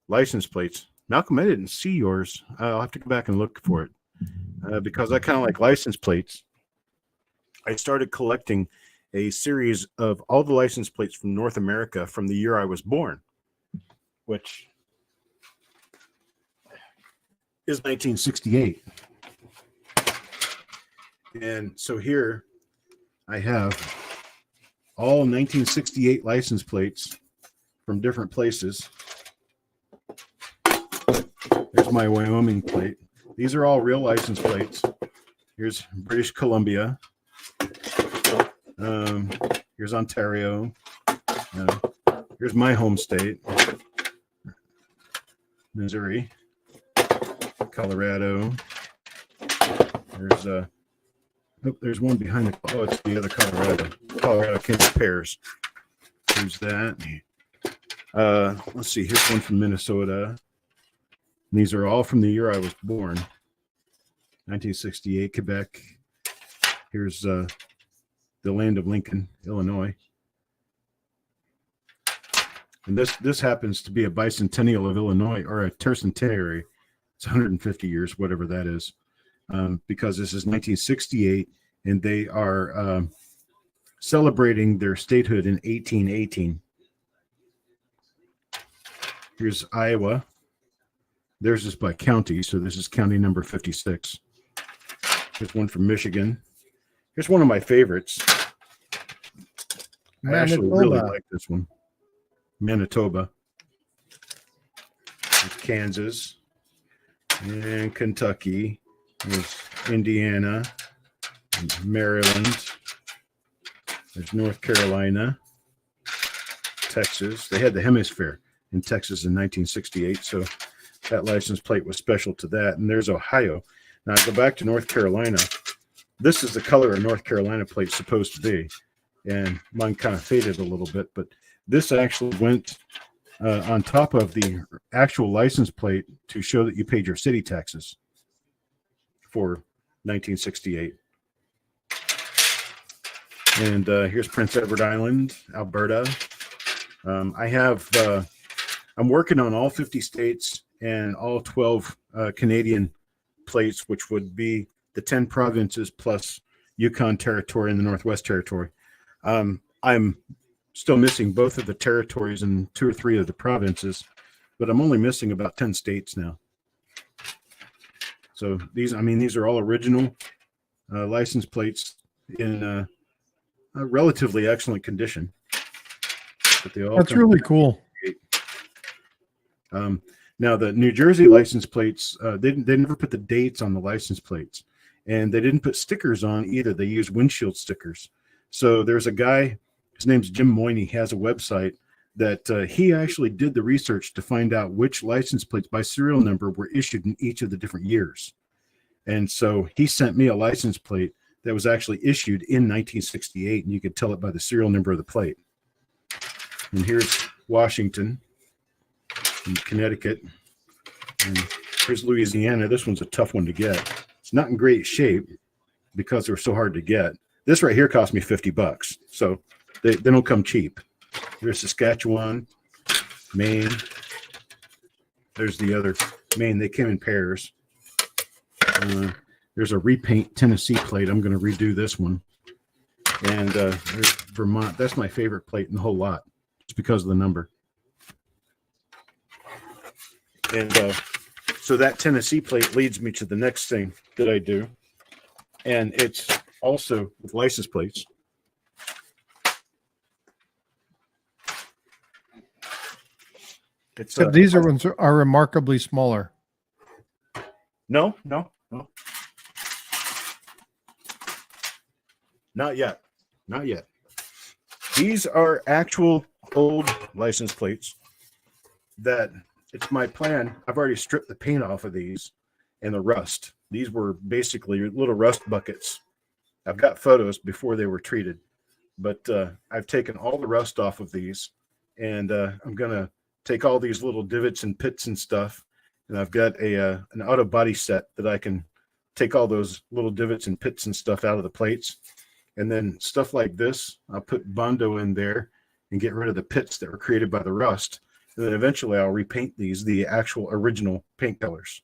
license plates, Malcolm, I didn't see yours. I'll have to go back and look for it. Because I kind of like license plates, I started collecting a series of all the license plates from North America from the year I was born, which is 1968. And so here I have all 1968 license plates from different places. There's my Wyoming plate. These are all real license plates. Here's British Columbia. Here's Ontario. Here's my home state, Missouri, Colorado. There's one behind the. Oh, it's the other Colorado. Colorado Kindle Pears. Here's that. Let's see. Here's one from Minnesota. These are all from the year I was born. 1968, Quebec. Here's the land of Lincoln, Illinois. And this happens to be a bicentennial of Illinois, or a tercentenary. It's 150 years, whatever that is, because this is 1968, and they are celebrating their statehood in 1818. Here's Iowa. Theirs is by county, so this is county number 56. Here's one from Michigan. Here's one of my favorites. I actually really like this one. Manitoba. There's Kansas. And Kentucky. There's Indiana. And Maryland. There's North Carolina. Texas. They had the hemisphere in Texas in 1968, so that license plate was special to that. And there's Ohio. Now I go back to North Carolina. This is the color a North Carolina plate's supposed to be, and mine kind of faded a little bit, but this actually went on top of the actual license plate to show that you paid your city taxes for 1968. And here's Prince Edward Island, Alberta. I'm working on all 50 states and all 12 Canadian plates, which would be the 10 provinces plus Yukon Territory and the Northwest Territory. I'm still missing both of the territories and 2 or 3 of the provinces, but I'm only missing about 10 states now. So these are all original license plates in a relatively excellent condition. But they all That's really cool. Now the New Jersey license plates, they never put the dates on the license plates, and they didn't put stickers on either. They used windshield stickers. So there's a guy, his name's Jim Moyney, has a website that he actually did the research to find out which license plates by serial number were issued in each of the different years. And so he sent me a license plate that was actually issued in 1968, and you could tell it by the serial number of the plate. And here's Washington and Connecticut. And here's Louisiana. This one's a tough one to get. It's not in great shape because they're so hard to get. This right here cost me $50, so they don't come cheap. There's Saskatchewan, Maine. There's the other Maine. They came in pairs. There's a repaint Tennessee plate. I'm going to redo this one. And there's Vermont. That's my favorite plate in the whole lot, just because of the number. And so that Tennessee plate leads me to the next thing that I do. And it's also with license plates. So these ones are remarkably smaller. No. Not yet. These are actual old license plates that it's my plan. I've already stripped the paint off of these and the rust. These were basically little rust buckets. I've got photos before they were treated, but I've taken all the rust off of these, and I'm going to take all these little divots and pits and stuff, and I've got an auto body set that I can take all those little divots and pits and stuff out of the plates. And then stuff like this, I'll put Bondo in there and get rid of the pits that were created by the rust. And then eventually I'll repaint these the actual original paint colors.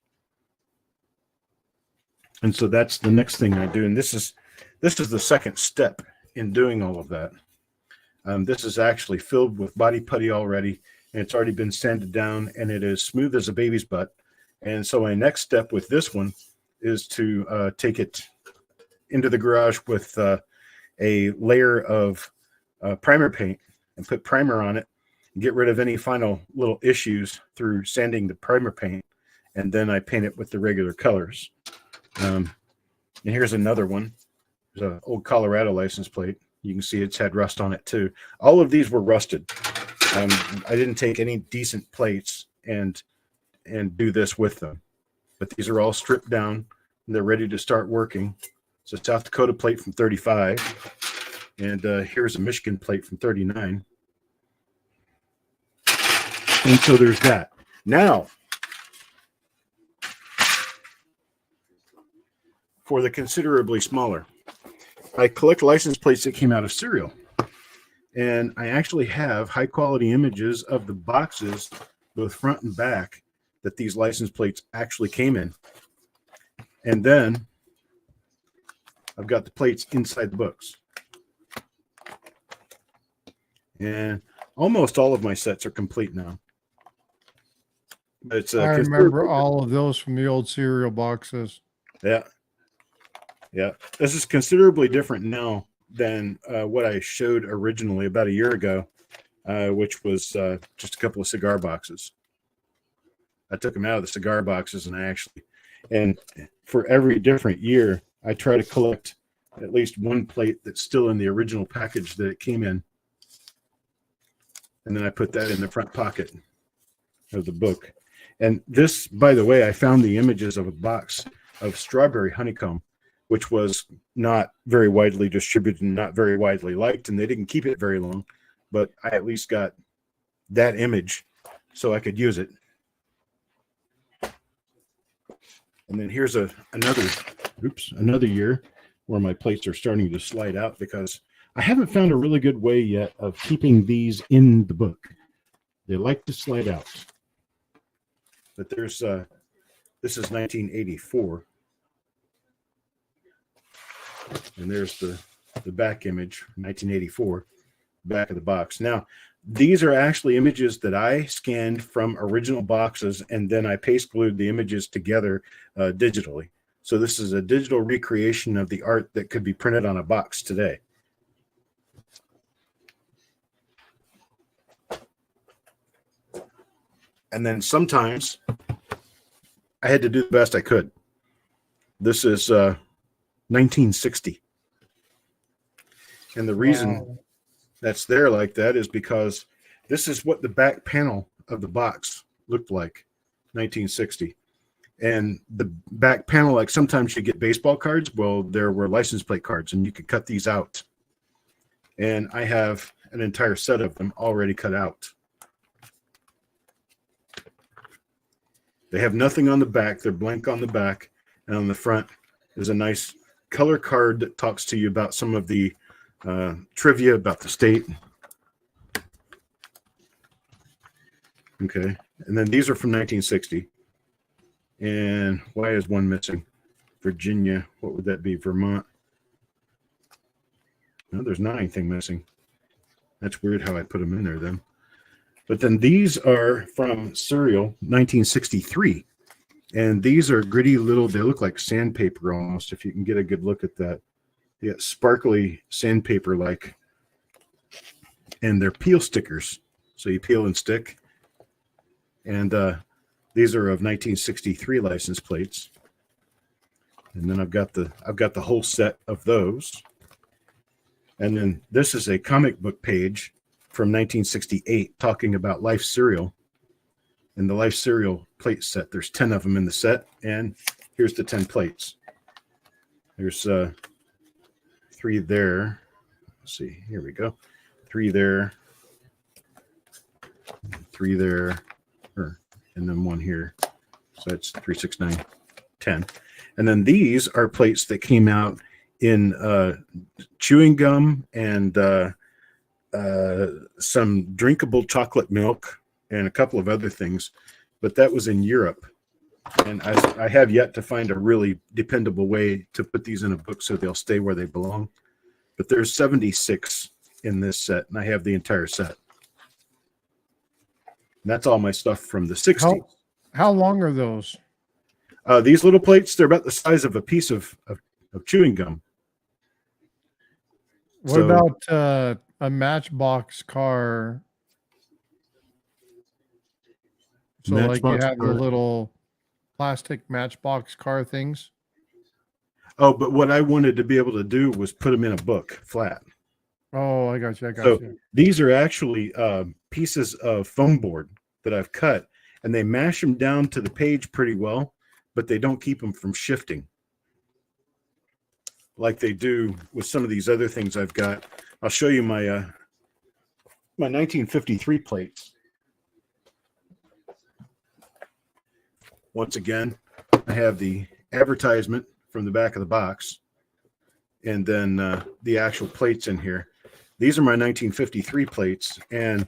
And so that's the next thing I do. And this is the second step in doing all of that. This is actually filled with body putty already, and it's already been sanded down, and it is smooth as a baby's butt. And so my next step with this one is to take it into the garage with a layer of primer paint and put primer on it and get rid of any final little issues through sanding the primer paint. And then I paint it with the regular colors. And here's another one. There's an old Colorado license plate. You can see it's had rust on it too. All of these were rusted. I didn't take any decent plates and do this with them. But these are all stripped down and they're ready to start working. It's a South Dakota plate from 35. And here's a Michigan plate from 39. And so there's that. Now, for the considerably smaller, I collect license plates that came out of cereal. And I actually have high quality images of the boxes, both front and back, that these license plates actually came in. And then I've got the plates inside the books. And almost all of my sets are complete now. It's I remember all of those from the old cereal boxes. Yeah. Yeah. This is considerably different now than what I showed originally about a year ago, which was just a couple of cigar boxes. I took them out of the cigar boxes and for every different year, I try to collect at least one plate that's still in the original package that it came in. And then I put that in the front pocket of the book. And this, by the way, I found the images of a box of strawberry honeycomb, which was not very widely distributed and not very widely liked, and they didn't keep it very long, but I at least got that image so I could use it. And then here's another year where my plates are starting to slide out because I haven't found a really good way yet of keeping these in the book. They like to slide out. But there's this is 1984. And there's the back image, 1984, back of the box. Now, these are actually images that I scanned from original boxes, and then I paste glued the images together digitally. So this is a digital recreation of the art that could be printed on a box today. And then sometimes I had to do the best I could. This is 1960. And the reason that's there like that is because this is what the back panel of the box looked like, 1960. And the back panel, like sometimes you get baseball cards. Well, there were license plate cards, and you could cut these out. And I have an entire set of them already cut out. They have nothing on the back. They're blank on the back. And on the front is a nice color card that talks to you about some of the trivia about the state. Okay. And then these are from 1960. And why is one missing? Virginia. What would that be? Vermont. No, there's not anything missing. That's weird how I put them in there then. But then these are from Serial 1963. And these are gritty little, they look like sandpaper almost, if you can get a good look at that. Yeah, sparkly sandpaper like. And they're peel stickers. So you peel and stick. And these are of 1963 license plates. And then I've got the whole set of those. And then this is a comic book page from 1968 talking about Life cereal. And the Life cereal plate set, there's 10 of them in the set, and here's the 10 plates. There's 3 there. Let's see, here we go. 3 there, 3 there, and then 1 here. So that's 3, 6, 9, 10. And then these are plates that came out in chewing gum and some drinkable chocolate milk and a couple of other things, but that was in Europe. And I have yet to find a really dependable way to put these in a book so they'll stay where they belong. But there's 76 in this set, and I have the entire set. And that's all my stuff from the 60s. How long are those? These little plates, they're about the size of a piece of chewing gum. What about a Matchbox car? So like you have the little plastic Matchbox car things? Oh, but what I wanted to be able to do was put them in a book flat. Oh, I got you. These are actually pieces of foam board that I've cut, and they mash them down to the page pretty well, but they don't keep them from shifting like they do with some of these other things I've got. I'll show you my my 1953 plates. Once again, I have the advertisement from the back of the box, and then the actual plates in here. These are my 1953 plates, and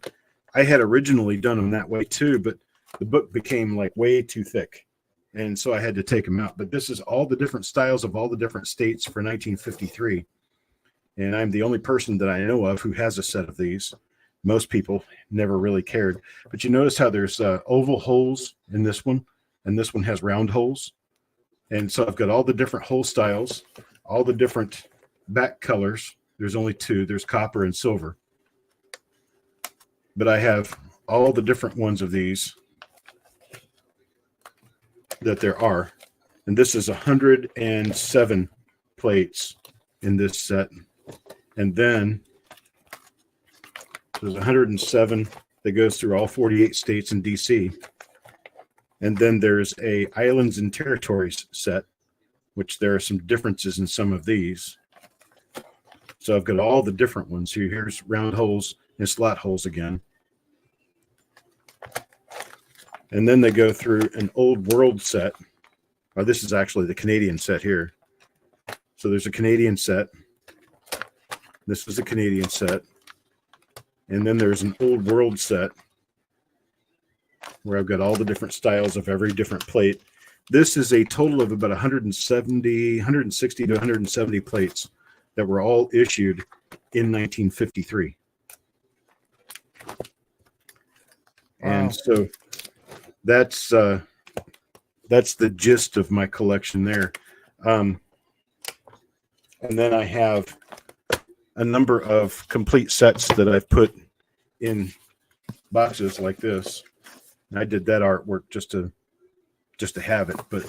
I had originally done them that way too, but the book became like way too thick, and so I had to take them out. But this is all the different styles of all the different states for 1953, and I'm the only person that I know of who has a set of these. Most people never really cared, but you notice how there's oval holes in this one, and this one has round holes. And so I've got all the different hole styles, all the different back colors. There's only two. There's copper and silver. But I have all the different ones of these that there are. And this is 107 plates in this set. And then there's 107 that goes through all 48 states in DC. And then there's a Islands and Territories set, which there are some differences in some of these. So I've got all the different ones here. Here's round holes and slot holes again. And then they go through an Old World set. Oh, this is actually the Canadian set here. So there's a Canadian set. This is a Canadian set. And then there's an Old World set where I've got all the different styles of every different plate. This is a total of about 160 to 170 plates that were all issued in 1953. Wow. And so that's the gist of my collection there. And then I have a number of complete sets that I've put in boxes like this. I did that artwork just to have it, but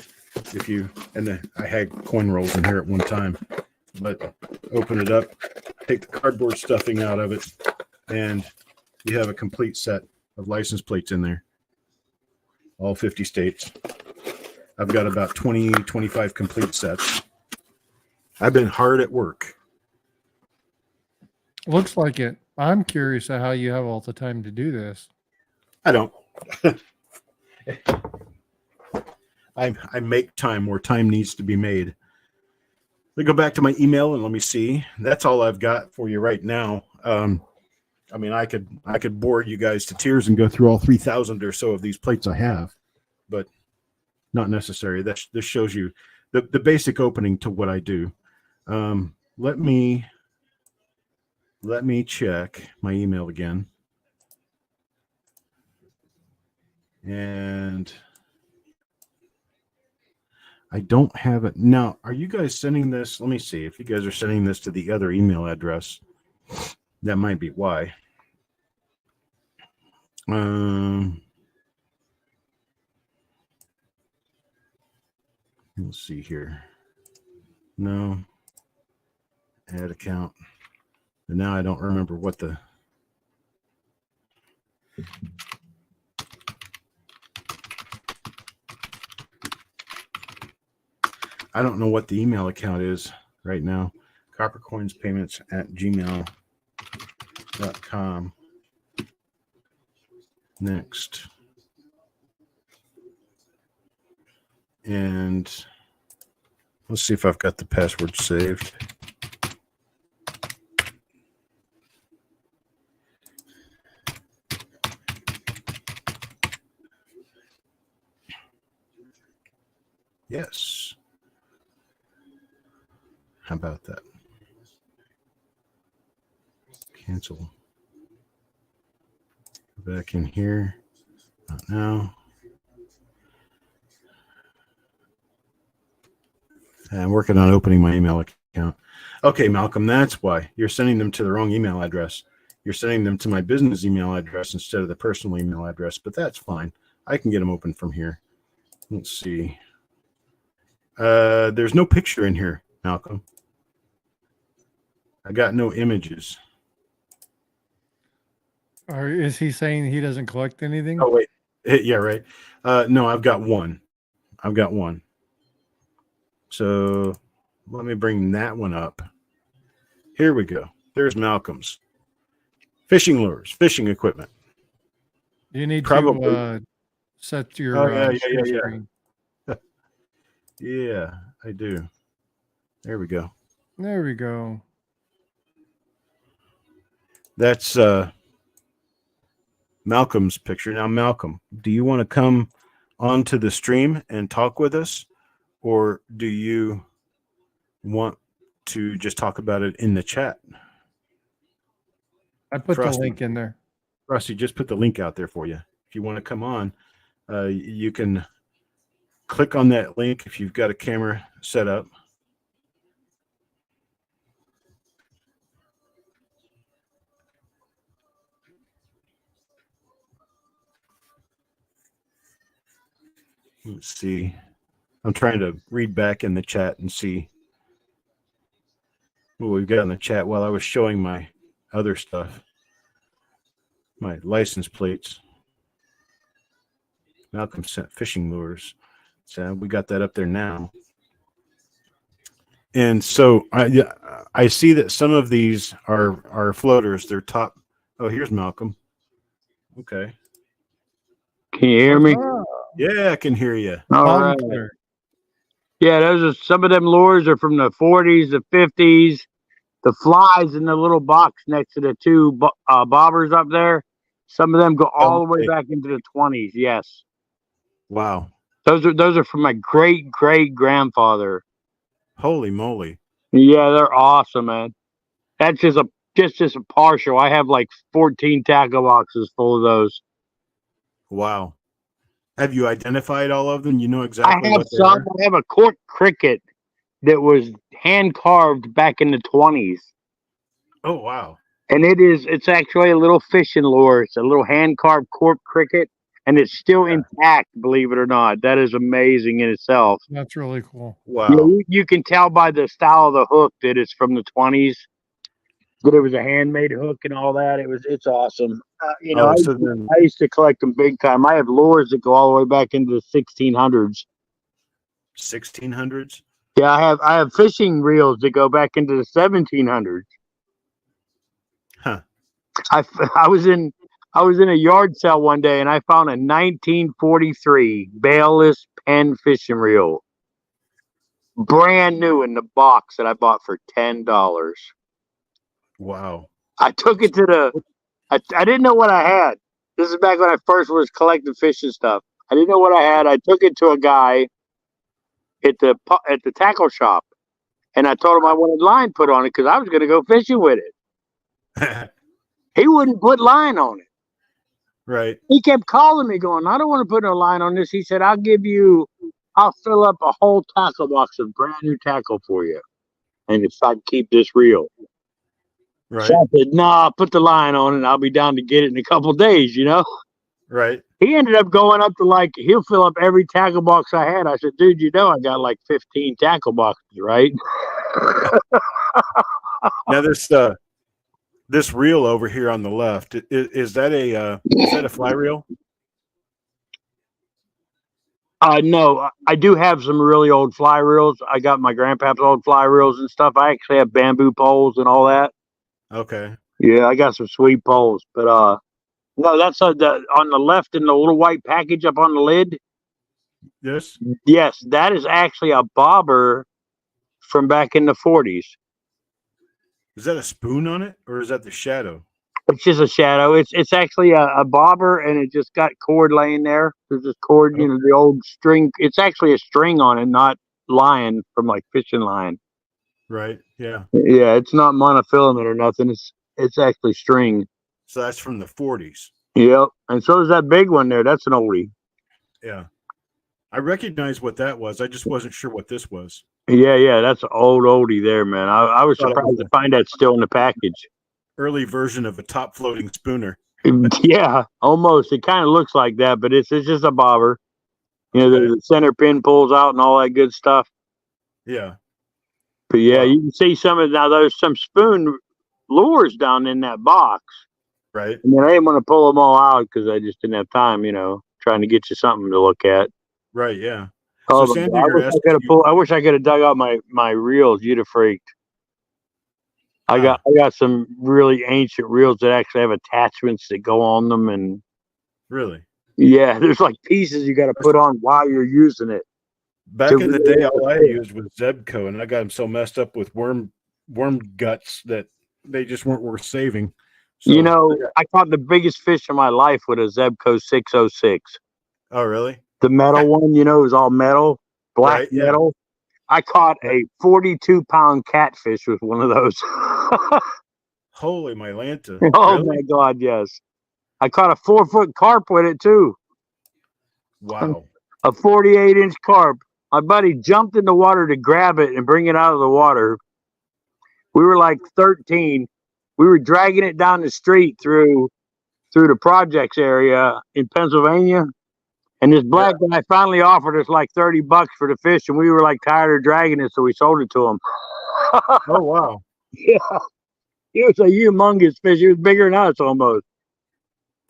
if you, and then I had coin rolls in here at one time, but open it up, take the cardboard stuffing out of it, and you have a complete set of license plates in there, all 50 states. I've got about 25 complete sets. I've been hard at work. Looks like it. I'm curious at how you have all the time to do this. I don't. I make time where time needs to be made. Let me go back to my email and let me see. That's all I've got for you right now. I mean, I could bore you guys to tears and go through all 3,000 or so of these plates I have, but not necessary. This shows you the basic opening to what I do. Let me check my email again. And I don't have it. Now, are you guys sending this? Let me see if you guys are sending this to the other email address. That might be why. Let's see here. No. Add account. And now I don't remember what the... I don't know what the email account is right now. Coppercoinspayments@gmail.com. Next. And let's see if I've got the password saved. Yes. How about that? Cancel. Go back in here. Not now. I'm working on opening my email account. Okay, Malcolm, that's why. You're sending them to the wrong email address. You're sending them to my business email address instead of the personal email address, but that's fine. I can get them open from here. Let's see. There's no picture in here, Malcolm. I got no images. Or is he saying he doesn't collect anything? Oh, wait. Yeah, right. No, I've got one. So let me bring that one up. Here we go. There's Malcolm's. Fishing lures, fishing equipment. You need Probably. to set your screen. Yeah, I do. There we go. There we go. That's Malcolm's picture. Now, Malcolm, do you want to come onto the stream and talk with us, or do you want to just talk about it in the chat? I put the link in there. Frosty, just put the link out there for you. If you want to come on, you can click on that link if you've got a camera set up. Let's see. I'm trying to read back in the chat and see what we've got in the chat while I was showing my other stuff, my license plates. Malcolm sent fishing lures. So we got that up there now. And so I see that some of these are floaters. They're top. Oh, here's Malcolm. Okay. Can you hear me? Yeah, I can hear you. All right. Yeah, those are some of them lures are from the 40s, the 50s. The flies in the little box next to the two bobbers up there. Some of them go all the way back into the 20s. Yes. Wow. Those are from my great grandfather. Holy moly. Yeah, they're awesome, man. That's just a partial. I have like 14 tackle boxes full of those. Wow. Have you identified all of them? You know exactly what they are? I have a cork cricket that was hand carved back in the 20s. Oh, wow. And it's actually a little fishing lure. It's a little hand carved cork cricket, and it's still intact, believe it or not. That is amazing in itself. That's really cool. Wow. You can tell by the style of the hook that it's from the 20s, that it was a handmade hook and all that. It's awesome. I used to collect them big time. I have lures that go all the way back into the 1600s. 1600s? Yeah, I have fishing reels that go back into the 1700s. Huh. I was in a yard sale one day and I found a 1943 bailless Penn fishing reel, brand new in the box, that I bought for $10. Wow. I took it to I didn't know what I had. This is back when I first was collecting fishing stuff. I didn't know what I had. I took it to a guy at the tackle shop, and I told him I wanted line put on it because I was going to go fishing with it. He wouldn't put line on it. Right. He kept calling me going, I don't want to put no line on this. He said, I'll fill up a whole tackle box of brand new tackle for you, and if I keep this reel. Right. So I said, nah, put the line on it and I'll be down to get it in a couple of days, Right. He ended up going up to he'll fill up every tackle box I had. I said, dude, I got like 15 tackle boxes, right? Now this reel over here on the left, is that a fly reel? No, I do have some really old fly reels. I got my grandpa's old fly reels and stuff. I actually have bamboo poles and all that. Okay. Yeah, I got some sweet poles, but no, that's on the left in the little white package up on the lid. Yes. Yes, that is actually a bobber from back in the 40s. Is that a spoon on it, or is that the shadow? It's just a shadow. It's actually a bobber, and it just got cord laying there. There's this cord, Okay. the old string. It's actually a string on it, not line from like fishing line. Right. Yeah. Yeah, it's not monofilament or nothing. It's actually string. So that's from the 40s. Yep. And so is that big one there. That's an oldie. Yeah. I recognize what that was. I just wasn't sure what this was. Yeah. That's an old oldie there, man. I was surprised to find that still in the package. Early version of a top floating spooner. Yeah, almost. It kind of looks like that, but it's just a bobber. The center pin pulls out and all that good stuff. Yeah. But yeah, you can see there's some spoon lures down in that box. Right. I mean, I didn't want to pull them all out because I just didn't have time, trying to get you something to look at. Right, yeah. Oh, So Sandy, I wish I could have dug out my reels. You'd have freaked. I got some really ancient reels that actually have attachments that go on them, and really, yeah, there's like pieces you got to put on while you're using it. Back in the day, all I used was Zebco, and I got them so messed up with worm guts that they just weren't worth saving. So, You know, I caught the biggest fish of my life with a Zebco 606. oh, really? The metal one, you know, it was all metal, black Right, yeah. metal. I caught Yep. a 42-pound catfish with one of those. Holy my Lanta. Oh Really? my God, yes. I caught a 4-foot carp with it too. Wow. A 48-inch carp. My buddy jumped in the water to grab it and bring it out of the water. We were like 13. We were dragging it down the street through the projects area in Pennsylvania. And this black guy finally offered us like $30 for the fish, and we were like tired of dragging it, so we sold it to him. Oh, wow. Yeah, it was a humongous fish. It was bigger than us almost.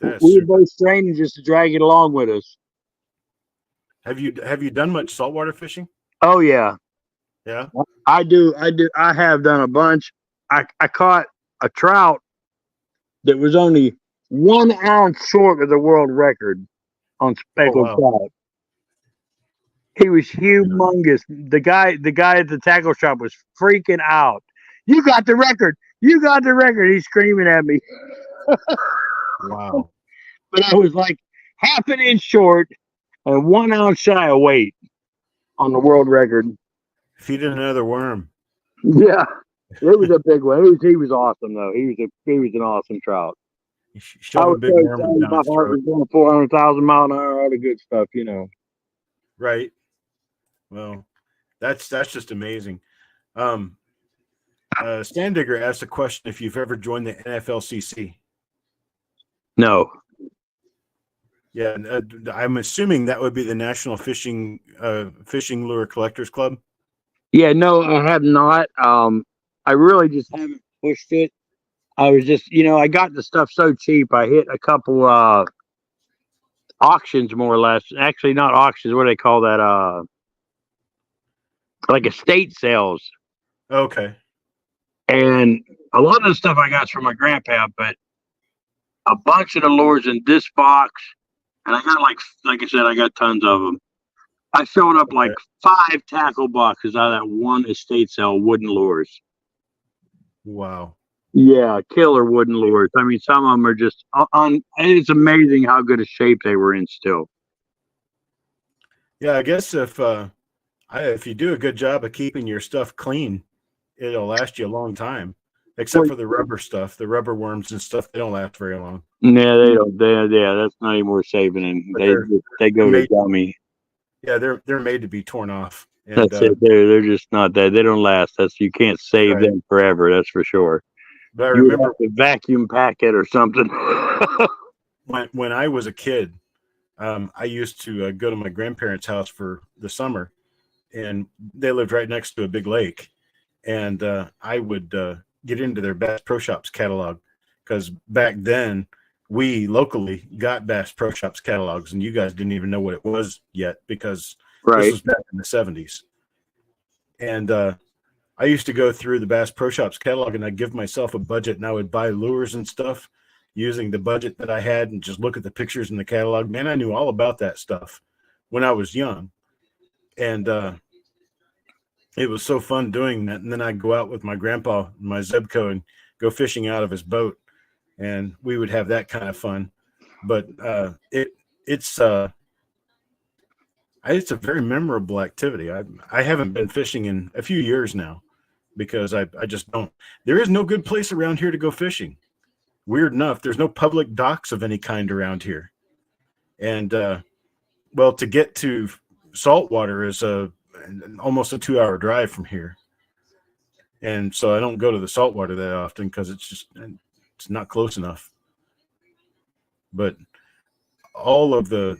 That's We were super. both straining just to drag it along with us. Have you done much saltwater fishing? Oh yeah, Yeah. I do. I have done a bunch. I caught a trout that was only 1 ounce short of the world record on speckled wow. trout. He was humongous. The guy at the tackle shop was freaking out. You got the record. You got the record. He's screaming at me. Wow. But I was like half an inch short and 1 ounce shy of weight on the world record. Feeding another worm. Yeah. It was a big one. He was awesome though. He was an awesome trout. You I shove a was big so worm excited down my his heart throat. was going 400,000 mile an hour, all the good stuff, you know. Right. Well, that's just amazing. Sand Digger asked a question if you've ever joined the NFLCC. No. Yeah, I'm assuming that would be the National Fishing Lure Collectors Club. Yeah, no, I have not. I really just haven't pushed it. I was just, I got the stuff so cheap. I hit a couple auctions, more or less. Actually, not auctions. What do they call that? Like estate sales. Okay. And a lot of the stuff I got from my grandpa, but a bunch of the lures in this box, and I got like I said, I got tons of them. I filled up like 5 tackle boxes out of that one estate sale wooden lures. Wow. Yeah, killer wooden lures. I mean, some of them are just on. It's amazing how good a shape they were in still. Yeah, I guess if you do a good job of keeping your stuff clean, it'll last you a long time. Except for the rubber stuff, the rubber worms and stuff, they don't last very long. Yeah, they don't. That's not any more saving them. They go to dummy. Yeah, they're made to be torn off. And, that's it. They're just not that. They don't last. You can't save them forever. That's for sure. But I remember the vacuum pack it or something. when I was a kid, I used to go to my grandparents' house for the summer, and they lived right next to a big lake. And I would get into their Bass Pro Shops catalog because back then we locally got Bass Pro Shops catalogs, and you guys didn't even know what it was yet because this was back in the 70s. And I used to go through the Bass Pro Shops catalog, and I'd give myself a budget, and I would buy lures and stuff using the budget that I had and just look at the pictures in the catalog. Man, I knew all about that stuff when I was young. And it was so fun doing that. And then I'd go out with my grandpa, my Zebco, and go fishing out of his boat. And we would have that kind of fun. But it's a very memorable activity. I haven't been fishing in a few years now because I just don't. There is no good place around here to go fishing. Weird enough, there's no public docks of any kind around here. And, well, to get to saltwater is almost a 2-hour drive from here. And so I don't go to the saltwater that often because it's not close enough. But all of the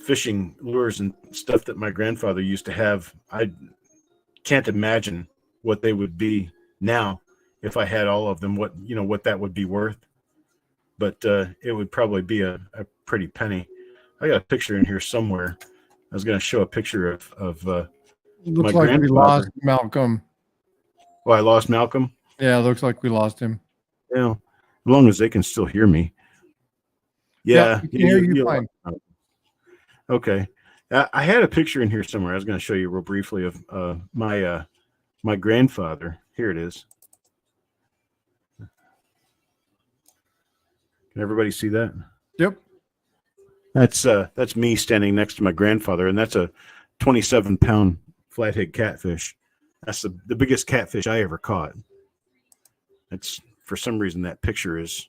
fishing lures and stuff that my grandfather used to have, I can't imagine what they would be now if I had all of them, what that would be worth. But it would probably be a pretty penny. I got a picture in here somewhere. I was going to show a picture of looks my like we lost Malcolm. Oh, I lost Malcolm? Yeah, looks like we lost him. Yeah, as long as they can still hear me. Yeah, we can hear you fine. Okay. I had a picture in here somewhere. I was going to show you real briefly of my grandfather. Here it is. Can everybody see that? Yep. That's me standing next to my grandfather, and that's a 27-pound flathead catfish. That's the biggest catfish I ever caught. That's, for some reason, that picture is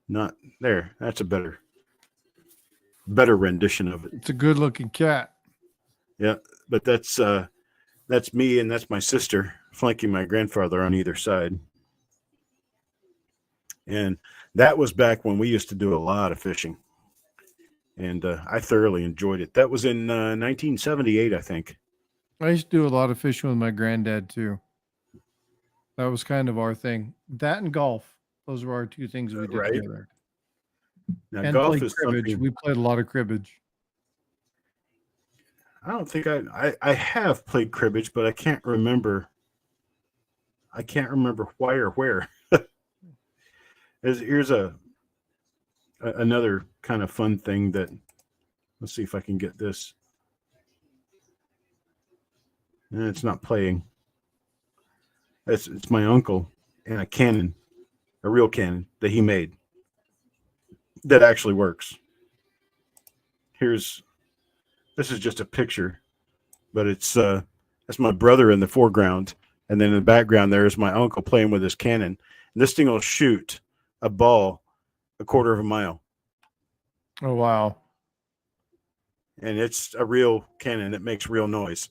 not there. That's a better rendition of it. It's a good looking cat. Yeah, but that's me, and that's my sister flanking my grandfather on either side. And that was back when we used to do a lot of fishing. And I thoroughly enjoyed it. That was in 1978, I think. I used to do a lot of fishing with my granddad too. That was kind of our thing. That and golf. Those were our two things we did Right. together. Now, And golf played is cribbage. something. We played a lot of cribbage. I don't think I have played cribbage, but I can't remember. I can't remember why or where. Here's another kind of fun thing that, let's see if I can get this. And it's not playing. It's my uncle and a cannon, a real cannon that he made that actually works. This is just a picture, but that's my brother in the foreground, and then in the background there is my uncle playing with his cannon. And this thing will shoot a ball a quarter of a mile. Oh wow. And it's a real cannon that makes real noise.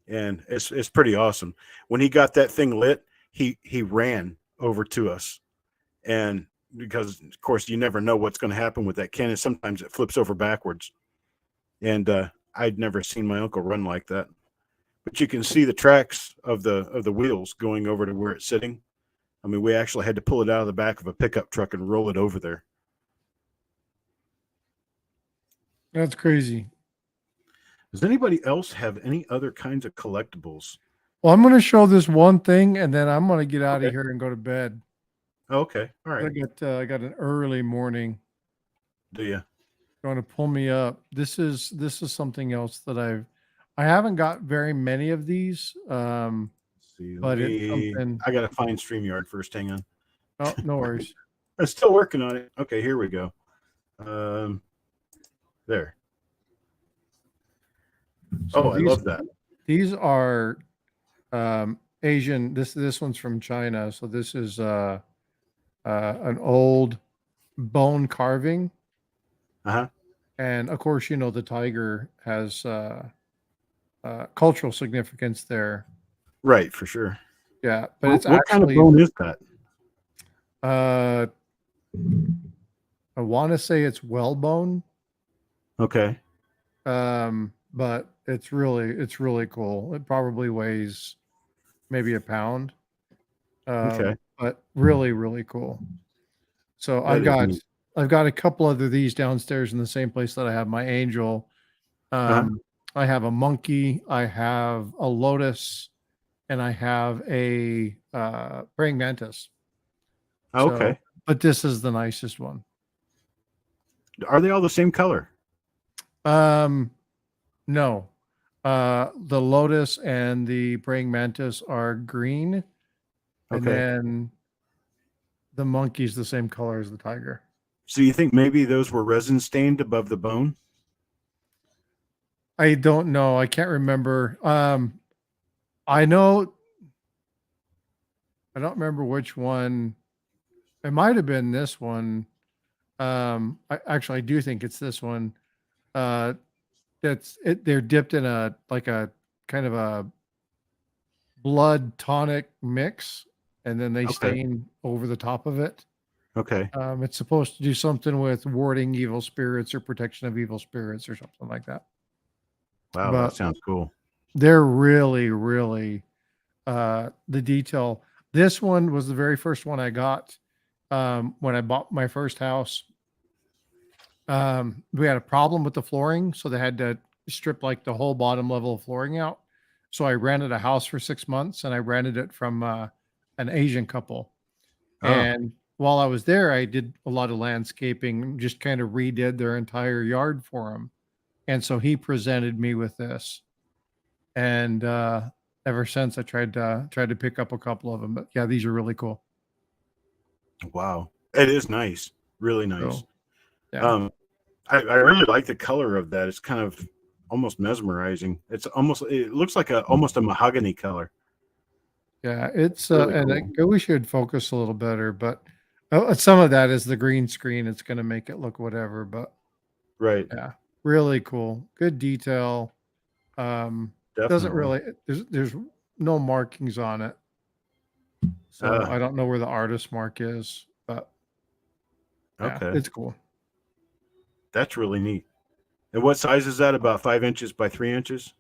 And it's pretty awesome. When he got that thing lit, he ran over to us. And because, of course, you never know what's going to happen with that cannon. Sometimes it flips over backwards. And I'd never seen my uncle run like that. But you can see the tracks of the wheels going over to where it's sitting. I mean, we actually had to pull it out of the back of a pickup truck and roll it over there. That's crazy. Does anybody else have any other kinds of collectibles? Well, I'm going to show this one thing, and then I'm going to get out of here and go to bed. Okay, all right. I got an early morning. Do you? Going to pull me up. This is something else that I haven't got very many of these. See, But it's something. I gotta find StreamYard first. Hang on. Oh, no worries. I'm still working on it. Okay, here we go. There. So I love that. These are Asian. This one's from China. So this is an old bone carving. Uh-huh. And of course, you know, the tiger has cultural significance there. Right, for sure. Yeah, but Well, it's what actually kind of bone is that? I want to say it's whalebone. Okay. But it's really cool. It probably weighs maybe a pound. Okay. But really, really cool. So That is neat. I've got a couple other these downstairs in the same place that I have my angel. I have a monkey, I have a lotus, and I have a praying mantis. Okay. But this is the nicest one. Are they all the same color? No. The lotus and the praying mantis are green. And Okay. then the monkey's the same color as the tiger. So you think maybe those were resin stained above the bone? I don't know. I can't remember. I know. I don't remember which one. It might have been this one. I do think it's this one. They're dipped in a kind of a blood tonic mix, and then they stain over the top of it. Okay. It's supposed to do something with warding evil spirits or protection of evil spirits or something like that. Wow, But that sounds cool. they're really, really the detail. This one was the very first one I got when I bought my first house. We had a problem with the flooring, so they had to strip like the whole bottom level of flooring out. So I rented a house for 6 months, and I rented it from an Asian couple. And while I was there, I did a lot of landscaping, just kind of redid their entire yard for them. And so he presented me with this, and ever since I tried to pick up a couple of them. But yeah, these are really cool. Wow. It is nice. Really nice. So, yeah. I really like the color of that. It's kind of almost mesmerizing. It looks like almost a mahogany color. Yeah, it's Really and cool. we should focus a little better, but some of that is the green screen. It's going to make it look whatever, but Right. yeah, really cool. Good detail. Doesn't Definitely. really there's no markings on it. So Uh, I don't know where the artist mark is, but yeah, okay. it's cool. That's really neat. And what size is that? About 5 inches by 3 inches?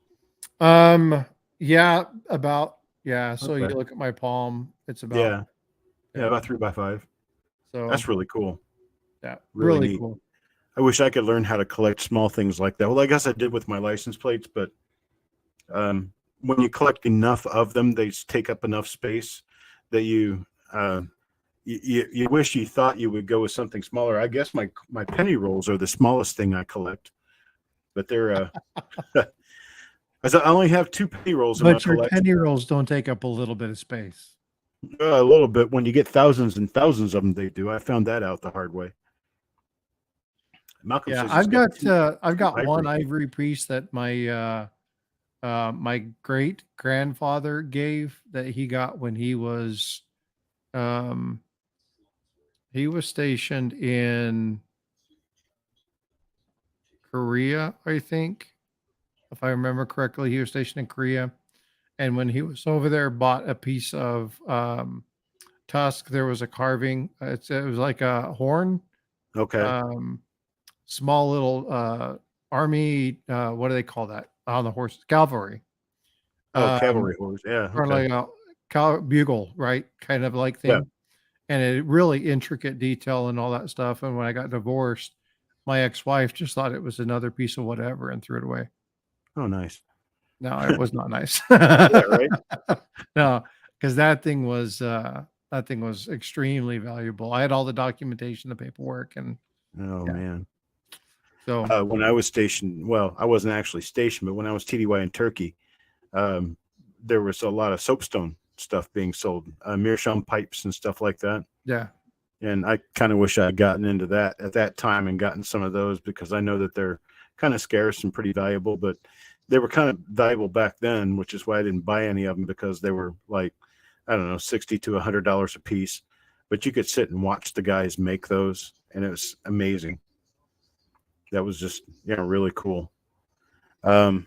Um, yeah, about yeah. So you Okay. look at my palm, it's about Yeah. Yeah, yeah. about 3 by 5. So That's really cool. yeah, Really really neat. cool. I wish I could learn how to collect small things like that. Well, I guess I did with my license plates, but um, when you collect enough of them, they take up enough space that uh, you wish you thought you would go with something smaller. I guess my penny rolls are the smallest thing I collect, but they're as I only have 2 penny rolls in my But your collection. penny rolls don't take up a little bit of space. A little bit. When you get thousands and thousands of them, they do. I found that out the hard way. Malcolm Yeah, says he's got I've two got one ivory. ivory piece that my great grandfather gave that he got when um he was stationed in Korea, I think. If I remember correctly, he was stationed in Korea. And when he was over there, bought a piece of tusk. There was a carving. It was like a horn, Okay. um, small little army. What do they call that on the horses? Cavalry, Oh, um, cavalry horse. Yeah. or Okay. like a bugle, right? Kind of like Yeah. thing. And it really intricate detail and all that stuff. And when I got divorced, my ex-wife just thought it was another piece of whatever and threw it away. Oh, nice. No, it was not nice. Yeah. Right. No, because that thing was extremely valuable. I had all the documentation, the paperwork, and Oh yeah. man. So When I was stationed, well, I wasn't actually stationed, but when I was TDY in Turkey, um, there was a lot of soapstone stuff being sold, meerschaum pipes and stuff like that. yeah, And I kind of wish I had gotten into that at that time and gotten some of those because I know that they're kind of scarce and pretty valuable, but they were kind of valuable back then, which is why I didn't buy any of them because they were like, I don't know, $60 to $100 a piece. But you could sit and watch the guys make those, and it was amazing. That was just, really cool. Um,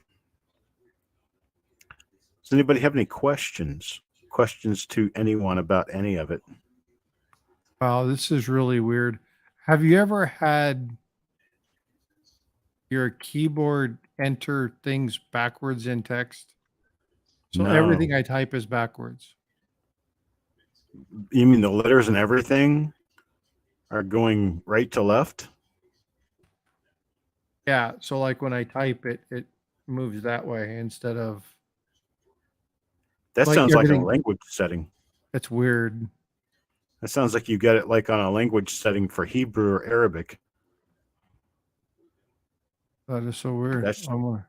does anybody have any questions? Questions to anyone about any of it? wow, this is really weird. Have you ever had your keyboard enter things backwards in text? So No. everything I type is backwards. You mean the letters and everything are going right to left? Yeah. So like when I type it, it moves that way instead of That like sounds like a everything. language setting. It's weird. That sounds like you get it like on a language setting for Hebrew or Arabic. That is so weird. That's I'm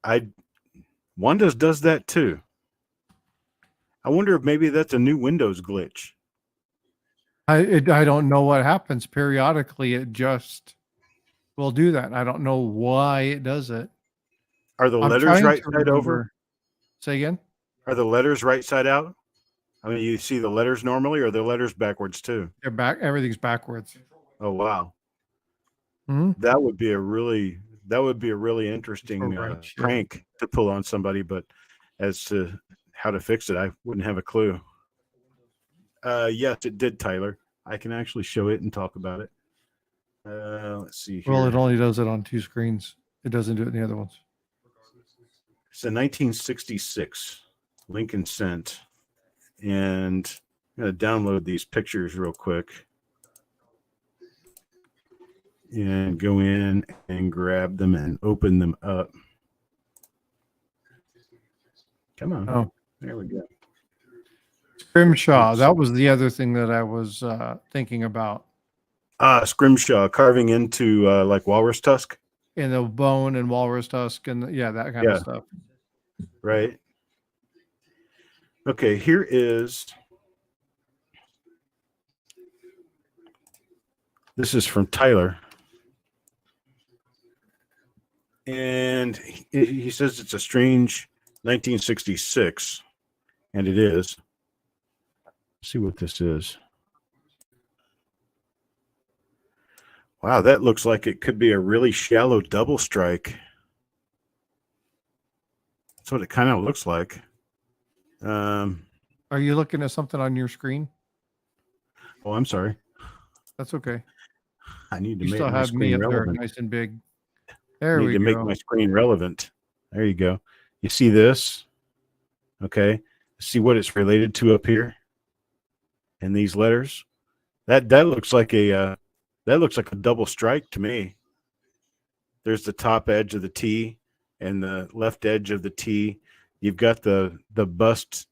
I Windows does that too. I wonder if maybe that's a new Windows glitch. I don't know what happens. Periodically, it just will do that. I don't know why it does it. Are the I'm letters trying right to side over? remember. Say again? Are the letters right side out? I mean, you see the letters normally, or the letters backwards too? They're back. Everything's backwards. Oh wow, Mhm. that would be a really Or interesting right. Yeah. prank to pull on somebody. But as to how to fix it, I wouldn't have a clue. Yes, it did, Tyler. I can actually show it and talk about it. Let's see Well, it here. only does it on two screens. It doesn't do it in the other ones. It's a 1966 Lincoln Cent, and I'm going to download these pictures real quick and go in and grab them and open them up. Come on. Oh, There we go. Scrimshaw. Oops. That was the other thing that I was thinking about. Scrimshaw, carving into like walrus tusk. In the bone and walrus tusk and yeah, that kind of Yeah, stuff. right. Okay, here is This is from Tyler. And he says it's a strange 1966, and it is. Let's see what this is. Wow, that looks like it could be a really shallow double strike. That's what it kind of looks like. Are you looking at something on your screen? Oh, I'm sorry. That's okay. I need to You make still my have me screen up there relevant. nice and big. I There need we to make go. my screen relevant. There you go. You see this? Okay. See what it's related to up here in these letters? That looks like a double strike to me. There's the top edge of the T and the left edge of the T. You've got the bust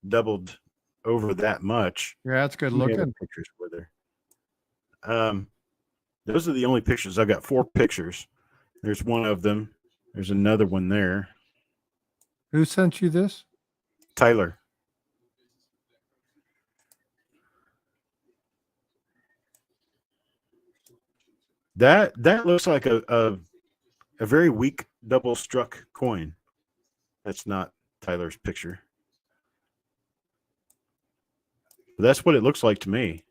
doubled over that much. Yeah, that's good How many other looking. pictures were there? Those are the only pictures. I've got 4 pictures. There's one of them. There's another one there. Who sent you this? Tyler. That looks like a very weak double struck coin. That's not Tyler's picture. But that's what it looks like to me.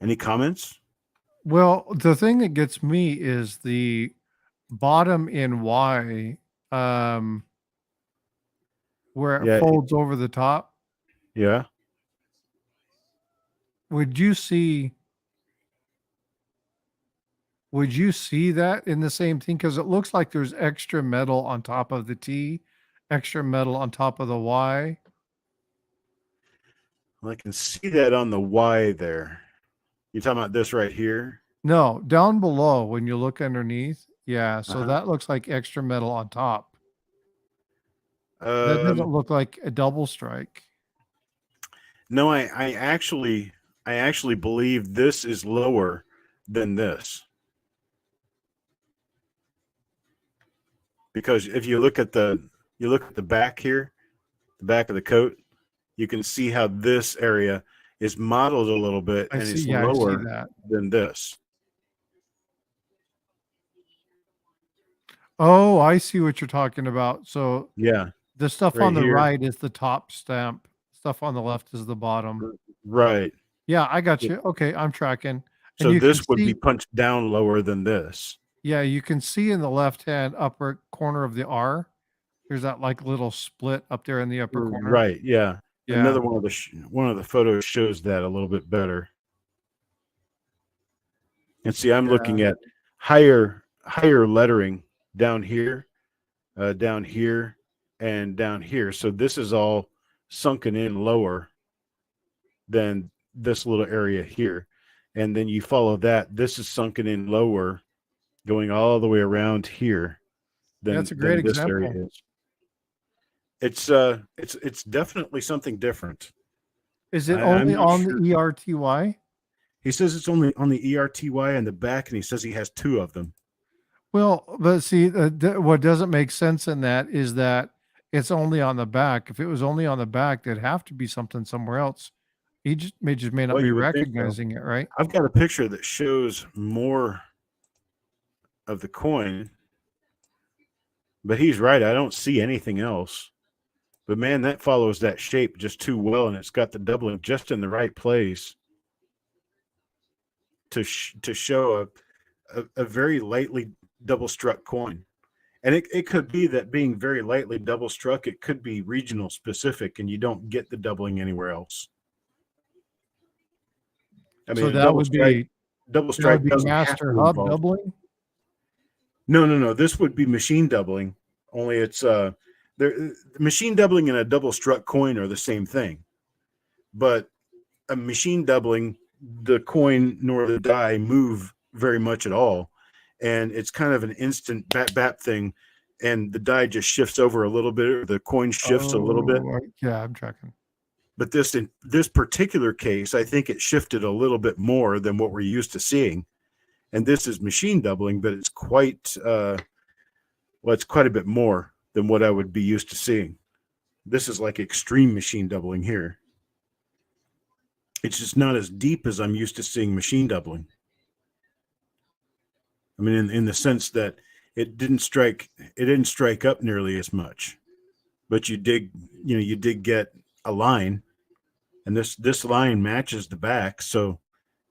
Any comments? Well, the thing that gets me is the bottom in Y, where it Yeah. folds over the top. Yeah. Would you see that in the same thing? Because it looks like there's extra metal on top of the T, extra metal on top of the Y. Well, I can see that on the Y there. You talking about this right here? No, down below when you look underneath. Yeah, so Uh-huh. that looks like extra metal on top. That doesn't look like a double strike. No, I actually believe this is lower than this. Because if you look at the back here, the back of the coat, you can see how this area is modeled a little bit and it's lower than this. Oh, I see what you're talking about. So yeah, the stuff right on the here. right is the top stamp. Stuff on the left is the bottom. Right. Yeah, I got you. Okay, I'm tracking. So this would be punched down lower than this. Yeah, you can see in the left-hand upper corner of the R, there's that like little split up there in the upper corner. Right. Yeah. Yeah. Another one of the photos shows that a little bit better. And see, I'm looking at higher lettering down here, and down here. So this is all sunken in lower than this little area here. And then you follow that. This is sunken in lower, going all the way around here. That's a great this example. area is. It's definitely something different. Is it only on the ERTY? He says it's only on the ERTY in the back, and he says he has 2 of them. Well, but see, what doesn't make sense in that is that it's only on the back. If it was only on the back, there'd have to be something somewhere else. He just may not be recognizing it, right? I've got a picture that shows more of the coin, but he's right. I don't see anything else. But man, that follows that shape just too well, and it's got the doubling just in the right place to show a very lightly double struck coin. And it could be that being very lightly double struck, it could be regional specific, and you don't get the doubling anywhere else. I mean, so that would be double strike doesn't master hub doubling. No. This would be machine doubling. Only it's machine doubling and a double struck coin are the same thing. But a machine doubling, the coin nor the die move very much at all, and it's kind of an instant bap thing, and the die just shifts over a little bit, or the coin shifts a little bit. Yeah, I'm tracking. But in this particular case, I think it shifted a little bit more than what we're used to seeing. And this is machine doubling, but it's quite it's quite a bit more than what I would be used to seeing. This is like extreme machine doubling here. It's just not as deep as I'm used to seeing machine doubling. I mean, in the sense that it didn't strike up nearly as much, but you did get a line, and this line matches the back, so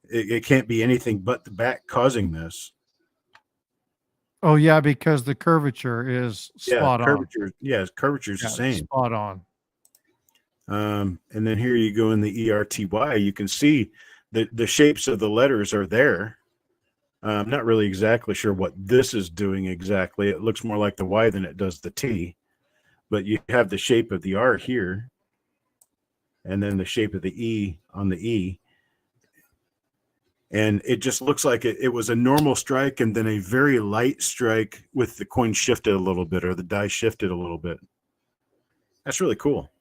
it can't be anything but the back causing this. Oh yeah, because the curvature is spot on. Curvature is the same. Spot on. And then here you go in the ERTY. You can see the shapes of the letters are there. I'm not really exactly sure what this is doing exactly. It looks more like the Y than it does the T. But you have the shape of the R here, and then the shape of the E on the E. And it just looks like it was a normal strike and then a very light strike with the coin shifted a little bit, or the die shifted a little bit. That's really cool.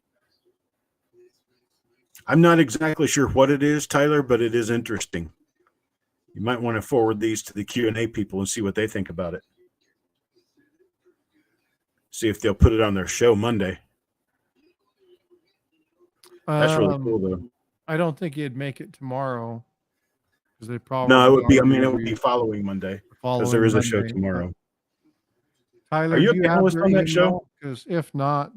I'm not exactly sure what it is, Tyler, but it is interesting. You might want to forward these to the Q&A people and see what they think about it. See if they'll put it on their show Monday. That's really cool, though. I don't think you'd make it tomorrow. They probably no, it would be. I mean, it would be following Monday because there is a show tomorrow. Tyler, are you a panelist on that show? Because if not,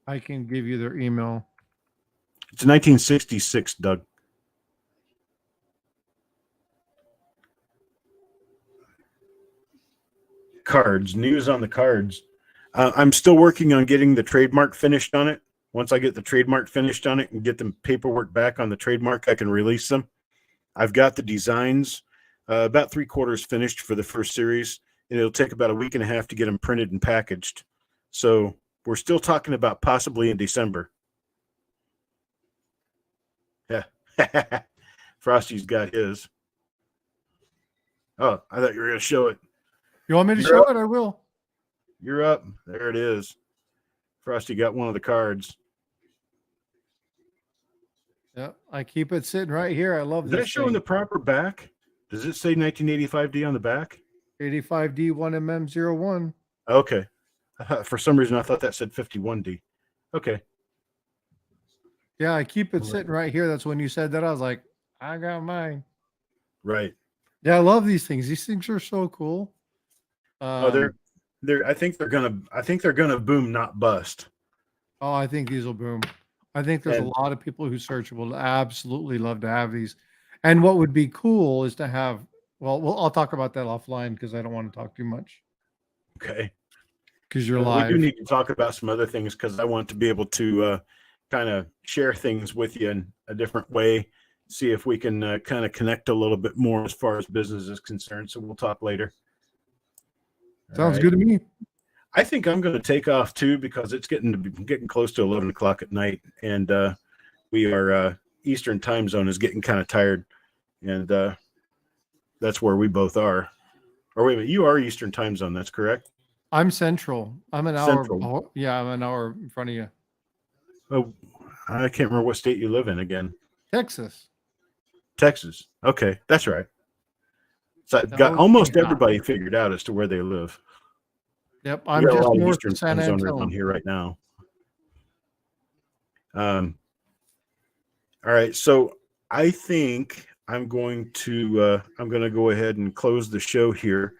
I can give you their email. It's 1966, Doug. Cards, news on the cards. I'm still working on getting the trademark finished on it. Once I get the trademark finished on it and get the paperwork back on the trademark, I can release them. I've got the designs about 3/4 finished for the first series, and it'll take about a week and a half to get them printed and packaged. So we're still talking about possibly in December. Yeah. Frosty's got his. Oh, I thought you were going to show it. You want me to show it? I will. You're up. There it is. Frosty got one of the cards. Yeah, I keep it sitting right here. I love this. Is that showing the proper back? Does it say 1985D on the back? 85D 1mm01. Okay. For some reason, I thought that said 51D. Okay. Yeah, I keep it sitting right here. That's when you said that. I was like, I got mine. Right. Yeah, I love these things. These things are so cool. They're. I think they're gonna boom, not bust. Oh, I think these will boom. I think there's a lot of people who search will absolutely love to have these. And what would be cool is to have. Well, I'll talk about that offline because I don't want to talk too much. Okay. Because you're live. We do need to talk about some other things because I want to be able to kind of share things with you in a different way. See if we can kind of connect a little bit more as far as business is concerned. So we'll talk later. Sounds good to me. I think I'm going to take off too because it's getting close to 11 o'clock at night, and we are Eastern time zone is getting kind of tired, and that's where we both are. Or wait a minute, you are Eastern time zone. That's correct. I'm Central. I'm an hour. Central. Yeah, I'm an hour in front of you. Oh, I can't remember what state you live in again. Texas. Okay, that's right. So I've got almost everybody figured out as to where they live. Yep, I'm just north of San Antonio on here right now. All right, so I think I'm going to go ahead and close the show here.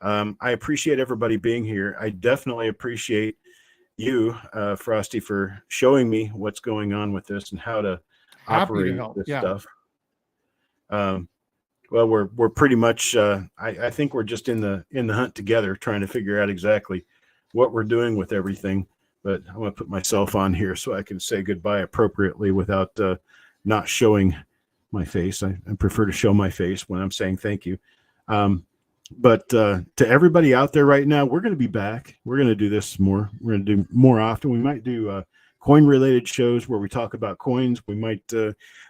I appreciate everybody being here. I definitely appreciate you, Frosty, for showing me what's going on with this and how to operate this stuff. Well, we're pretty much. I think we're just in the hunt together, trying to figure out exactly what we're doing with everything. But I'm going to put myself on here so I can say goodbye appropriately without not showing my face. I prefer to show my face when I'm saying thank you. But to everybody out there right now, we're going to be back. We're going to do this more. We're going to do more often. We might do coin-related shows where we talk about coins. We might,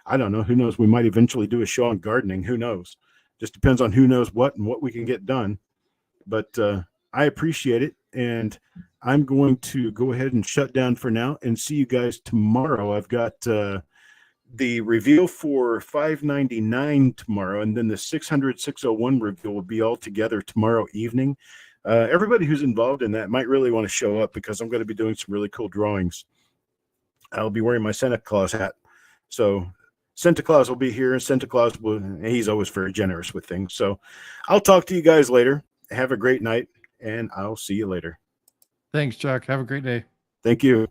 I don't know, who knows? We might eventually do a show on gardening. Who knows? Just depends on who knows what and what we can get done. But I appreciate it, and I'm going to go ahead and shut down for now and see you guys tomorrow. I've got the reveal for 599 tomorrow, and then the 600 601 reveal will be all together tomorrow evening. Everybody who's involved in that might really want to show up because I'm going to be doing some really cool drawings. I'll be wearing my Santa Claus hat. So Santa Claus will be here, and Santa Claus he's always very generous with things. So I'll talk to you guys later. Have a great night, and I'll see you later. Thanks, Chuck. Have a great day. Thank you.